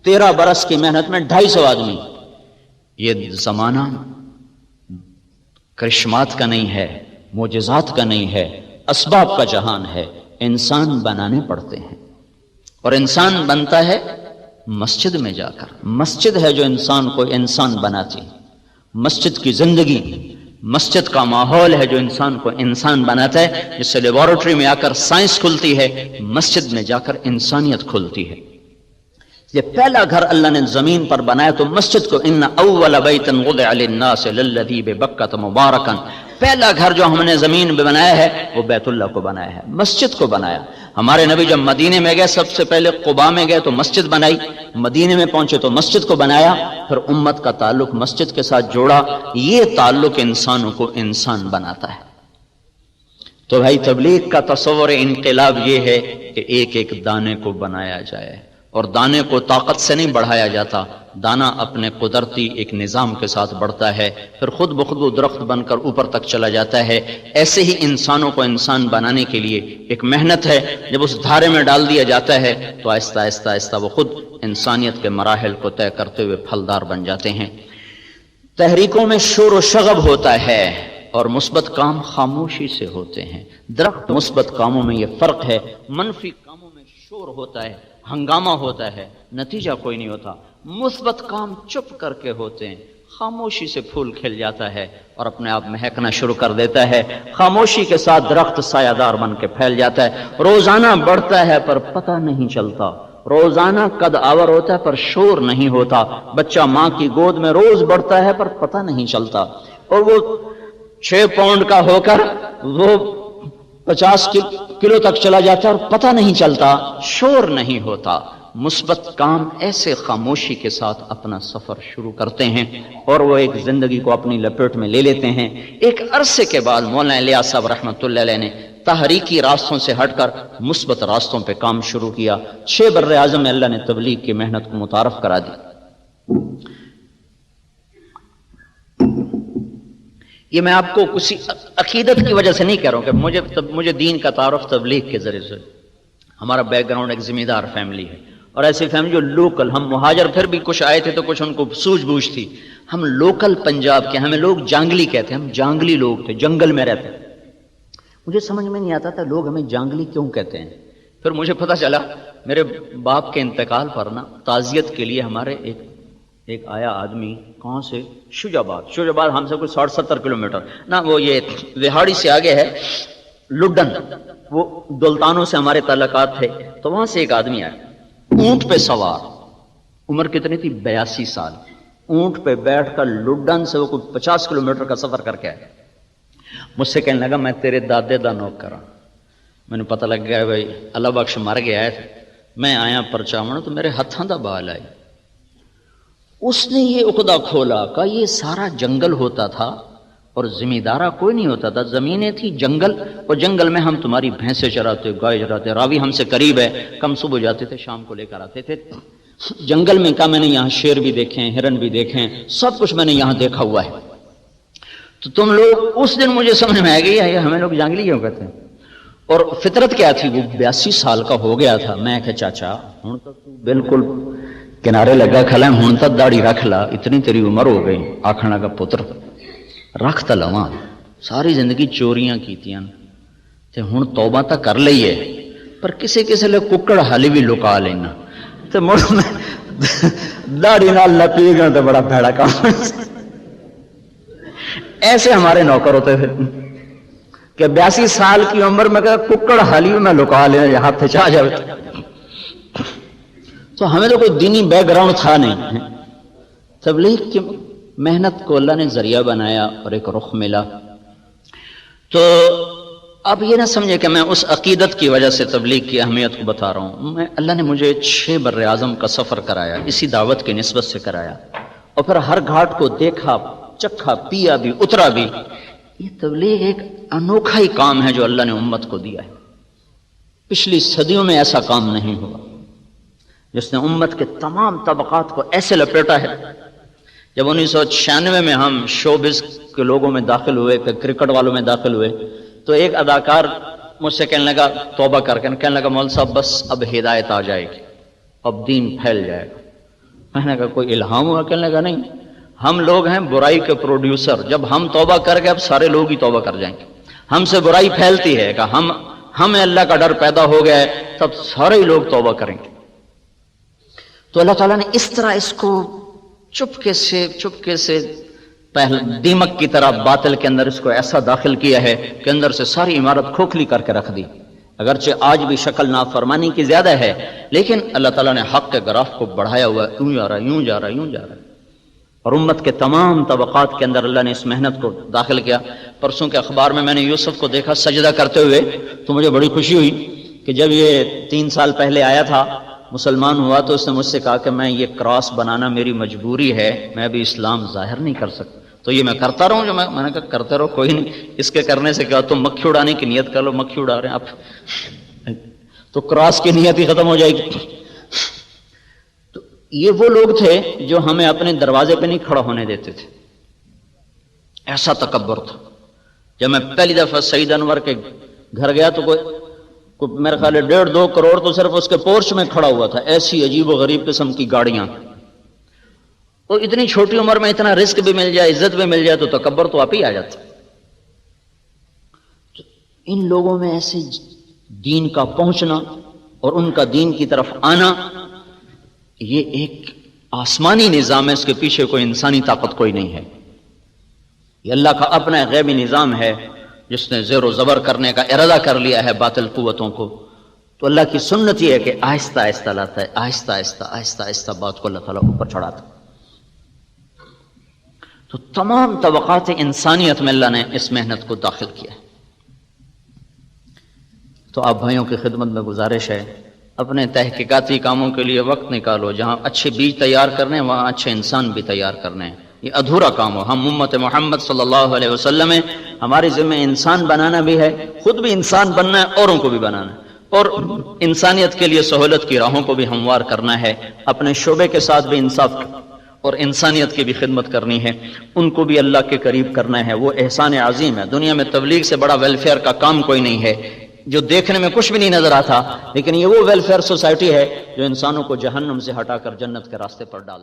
13 برس کی محنت میں 250 آدمی۔ یہ زمانہ کرشمات کا نہیں ہے، معجزات کا نہیں ہے، اسباب کا جہان ہے، انسان بنانے پڑتے ہیں۔ اور انسان بنتا ہے مسجد میں جا کر۔ مسجد ہے جو انسان کو انسان بناتی ہے، مسجد کی زندگی، مسجد کا ماحول ہے جو انسان کو انسان بناتا ہے، جس سے لیبارٹری میں آ کر سائنس کھلتی ہے، مسجد میں جا کر انسانیت کھلتی ہے۔ یہ پہلا گھر اللہ نے زمین پر بنایا تو مسجد کو، ان اول بیت وضع للناس للذی ببکۃ مبارکا، پہلا گھر جو ہم نے زمین پہ بنایا ہے وہ بیت اللہ کو بنایا ہے، مسجد کو بنایا۔ ہمارے نبی جب مدینے میں گئے سب سے پہلے قباء میں گئے تو مسجد بنائی، مدینے میں پہنچے تو مسجد کو بنایا، پھر امت کا تعلق مسجد کے ساتھ جوڑا۔ یہ تعلق انسانوں کو انسان بناتا ہے۔ تو بھائی تبلیغ کا تصور انقلاب یہ ہے کہ ایک ایک دانے کو بنایا جائے، اور دانے کو طاقت سے نہیں بڑھایا جاتا، دانا اپنے قدرتی ایک نظام کے ساتھ بڑھتا ہے، پھر خود بخود وہ درخت بن کر اوپر تک چلا جاتا ہے۔ ایسے ہی انسانوں کو انسان بنانے کے لیے ایک محنت ہے، جب اس دھارے میں ڈال دیا جاتا ہے تو آہستہ آہستہ آہستہ وہ خود انسانیت کے مراحل کو طے کرتے ہوئے پھلدار بن جاتے ہیں۔ تحریکوں میں شور و شغب ہوتا ہے اور مثبت کام خاموشی سے ہوتے ہیں۔ درخت مثبت کاموں میں یہ فرق ہے، منفی کاموں میں شور ہوتا ہے، ہنگامہ ہوتا ہے، نتیجہ کوئی نہیں ہوتا۔ مثبت کام چپ کر کے ہوتے ہیں، خاموشی سے پھول کھل جاتا ہے اور اپنے آپ مہکنا شروع کر دیتا ہے۔ خاموشی کے ساتھ درخت سایہ دار بن کے پھیل جاتا ہے، روزانہ بڑھتا ہے پر پتہ نہیں چلتا، روزانہ قد آور ہوتا ہے پر شور نہیں ہوتا۔ بچہ ماں کی گود میں روز بڑھتا ہے پر پتہ نہیں چلتا، اور وہ 6 پاؤنڈ کا ہو کر وہ 50 کلو تک چلا جاتا ہے اور پتہ نہیں چلتا، شور نہیں ہوتا۔ مثبت کام ایسے خاموشی کے ساتھ اپنا سفر شروع کرتے ہیں اور وہ ایک زندگی کو اپنی لپیٹ میں لے لیتے ہیں۔ ایک عرصے کے بعد مولانا الیاس صاحب رحمۃ اللہ علیہ نے تحریکی راستوں سے ہٹ کر مثبت راستوں پہ کام شروع کیا۔ 6 بر اعظم میں اللہ نے تبلیغ کی محنت کو متعارف کرا دی۔ یہ میں آپ کو کسی عقیدت کی وجہ سے نہیں کہہ رہا ہوں کہ مجھے دین کا تعارف تبلیغ کے ذریعے سے۔ ہمارا بیک گراؤنڈ ایک ذمہ دار فیملی ہے، اور ایسی فیملی جو لوکل، ہم مہاجر پھر بھی کچھ آئے تھے تو کچھ ان کو سوجھ بوجھ تھی، ہم لوکل پنجاب کے، ہمیں لوگ جانگلی کہتے ہیں، ہم جانگلی لوگ تھے، جنگل میں رہتے۔ مجھے سمجھ میں نہیں آتا تھا لوگ ہمیں جانگلی کیوں کہتے ہیں۔ پھر مجھے پتہ چلا میرے باپ کے انتقال پر نا تعزیت کے لیے ہمارے ایک آیا آدمی، کہاں سے؟ شجاباد ہم سے کوئی 60-70 کلومیٹر نا، وہ یہ وہاڑی سے آگے ہے لڈن، وہ دلتانوں سے ہمارے تعلقات تھے، تو وہاں سے ایک آدمی آیا اونٹ پہ سوار، عمر کتنی تھی؟ 82 سال، اونٹ پہ بیٹھ کر لڈن سے وہ کوئی 50 کلومیٹر کا سفر کر کے آیا۔ مجھ سے کہنے لگا میں تیرے دادے دا نوکر ہوں۔ میں نے پتہ لگ گیا بھائی اللہ بخش مر گیا ہے، میں آیا پرچاون تو میرے ہاتھاں دا بال آئے۔ اس نے یہ عقدہ کھولا کہ یہ سارا جنگل ہوتا تھا اور زمیندارہ کوئی نہیں ہوتا تھا، زمینیں تھی جنگل، اور جنگل میں ہم تمہاری بھینسیں چراتے، گائے چراتے، راوی ہم سے قریب ہے، کم صبح جاتے تھے شام کو لے کر آتے تھے جنگل میں۔ کہا میں نے یہاں شیر بھی دیکھے ہیں، ہرن بھی دیکھے ہیں، سب کچھ میں نے یہاں دیکھا ہوا ہے۔ تو تم لوگ، اس دن مجھے سمجھ میں آ گئی ہے ہمیں لوگ جانگلی کیوں کہتے ہیں۔ اور فطرت کیا تھی، وہ 82 سال کا ہو گیا تھا۔ میں کہ چاچا ہوں تو بالکل کنارے لگا کھلا، ہوں تو داڑھی رکھ لا، اتنی تیری عمر ہو گئی۔ آکھنا کا پتر رکھ تا لواں، ساری زندگی چوریاں کیتیاں تے ہن توبہ تا کر لئی ہے، پر کسے کسے لے ککڑ حالی بھی لکا لینا تے مڑ میں داڑھی نال لپی گیا تے بڑا بھڑا کام۔ ایسے ہمارے نوکر ہوتے تھے کہ 82 سال کی عمر میں کہا ککڑ حالی میں لکا لینا، ہاتھ چاہ جائے۔ تو ہمیں تو کوئی دینی بیک گراؤنڈ تھا نہیں۔ تبلیغ کی محنت کو اللہ نے ذریعہ بنایا اور ایک رخ ملا۔ تو اب یہ نہ سمجھے کہ میں اس عقیدت کی وجہ سے تبلیغ کی اہمیت کو بتا رہا ہوں۔ اللہ نے مجھے 6 بر اعظم کا سفر کرایا، اسی دعوت کی نسبت سے کرایا، اور پھر ہر گھاٹ کو دیکھا، چکھا، پیا بھی، اترا بھی۔ یہ تبلیغ ایک انوکھا ہی کام ہے جو اللہ نے امت کو دیا ہے۔ پچھلی صدیوں میں ایسا کام نہیں ہوا جس نے امت کے تمام طبقات کو ایسے لپیٹا ہے۔ جب 1996 میں ہم شوبز کے لوگوں میں داخل ہوئے، کرکٹ والوں میں داخل ہوئے، تو ایک اداکار مجھ سے کہنے لگا توبہ کر کے، کہنے لگا مول صاحب بس اب ہدایت آ جائے گی، اب دین پھیل جائے گا۔ میں نے کہا کوئی الہام ہوا؟ کہنے لگا نہیں، ہم لوگ ہیں برائی کے پروڈیوسر. جب ہم توبہ کر گئے اب سارے لوگ ہی توبہ کر جائیں گے. ہم سے برائی پھیلتی ہے کہ ہمیں اللہ کا ڈر پیدا ہو گیا ہے تب سارے ہی لوگ توبہ کریں گے. تو اللہ تعالیٰ نے اس طرح اس کو چپکے سے دیمک کی طرح باطل کے اندر اس کو ایسا داخل کیا ہے کہ اندر سے ساری عمارت کھوکھلی کر کے رکھ دی. اگرچہ آج بھی شکل نافرمانی کی زیادہ ہے لیکن اللہ تعالیٰ نے حق کے گراف کو بڑھایا ہوا ہے. یوں جا رہا ہے، یوں جا رہا ہے، یوں جا رہا ہے. اور امت کے تمام طبقات کے اندر اللہ نے اس محنت کو داخل کیا. پرسوں کے اخبار میں نے یوسف کو دیکھا سجدہ کرتے ہوئے تو مجھے بڑی خوشی ہوئی کہ جب یہ 3 سال پہلے آیا تھا مسلمان ہوا تو اس نے مجھ سے کہا کہ میں یہ کراس بنانا میری مجبوری ہے، میں ابھی اسلام ظاہر نہیں کر سکتا. تو یہ میں کرتا رہوں. جو میں نے کہا کرتے رہو، کوئی نہیں، اس کے کرنے سے کیا تم مکھی اڑانے کی نیت کر لو. مکھی اڑا رہے ہیں آپ تو کراس کی نیت ہی ختم ہو جائے گی. تو یہ وہ لوگ تھے جو ہمیں اپنے دروازے پہ نہیں کھڑا ہونے دیتے تھے. ایسا تکبر تھا. جب میں پہلی دفعہ سعید انور کے گھر گیا تو کوئی میرے خیال ہے 1.5-2 کروڑ تو صرف اس کے پورچ میں کھڑا ہوا تھا. ایسی عجیب و غریب قسم کی گاڑیاں. تو اتنی چھوٹی عمر میں اتنا رزق بھی مل جائے، عزت بھی مل جائے تو تکبر تو آپ ہی آ جاتا. ان لوگوں میں ایسے دین کا پہنچنا اور ان کا دین کی طرف آنا یہ ایک آسمانی نظام ہے. اس کے پیچھے کوئی انسانی طاقت کوئی نہیں ہے. یہ اللہ کا اپنا غیبی نظام ہے جس نے زیر و زبر کرنے کا ارادہ کر لیا ہے باطل قوتوں کو. تو اللہ کی سنت یہ ہے کہ آہستہ آہستہ لاتا ہے، آہستہ آہستہ بات کو اللہ تعالیٰ اوپر چڑھاتا ہے. تو تمام طبقات انسانیت میں اللہ نے اس محنت کو داخل کیا ہے. تو آپ بھائیوں کی خدمت میں گزارش ہے اپنے تحقیقاتی کاموں کے لیے وقت نکالو. جہاں اچھے بیج تیار کرنے وہاں اچھے انسان بھی تیار کرنے ہیں. یہ ادھورا کام ہو. ہم امت محمد صلی اللہ علیہ وسلم ہیں، ہماری ذمہ انسان بنانا بھی ہے، خود بھی انسان بننا ہے، اوروں کو بھی بنانا ہے، اور انسانیت کے لیے سہولت کی راہوں کو بھی ہموار کرنا ہے. اپنے شعبے کے ساتھ بھی انصاف اور انسانیت کی بھی خدمت کرنی ہے. ان کو بھی اللہ کے قریب کرنا ہے. وہ احسان عظیم ہے. دنیا میں تبلیغ سے بڑا ویلفیئر کا کام کوئی نہیں ہے جو دیکھنے میں کچھ بھی نہیں نظر آتا، لیکن یہ وہ ویلفیئر سوسائٹی ہے جو انسانوں کو جہنم سے ہٹا کر جنت کے راستے پر ڈال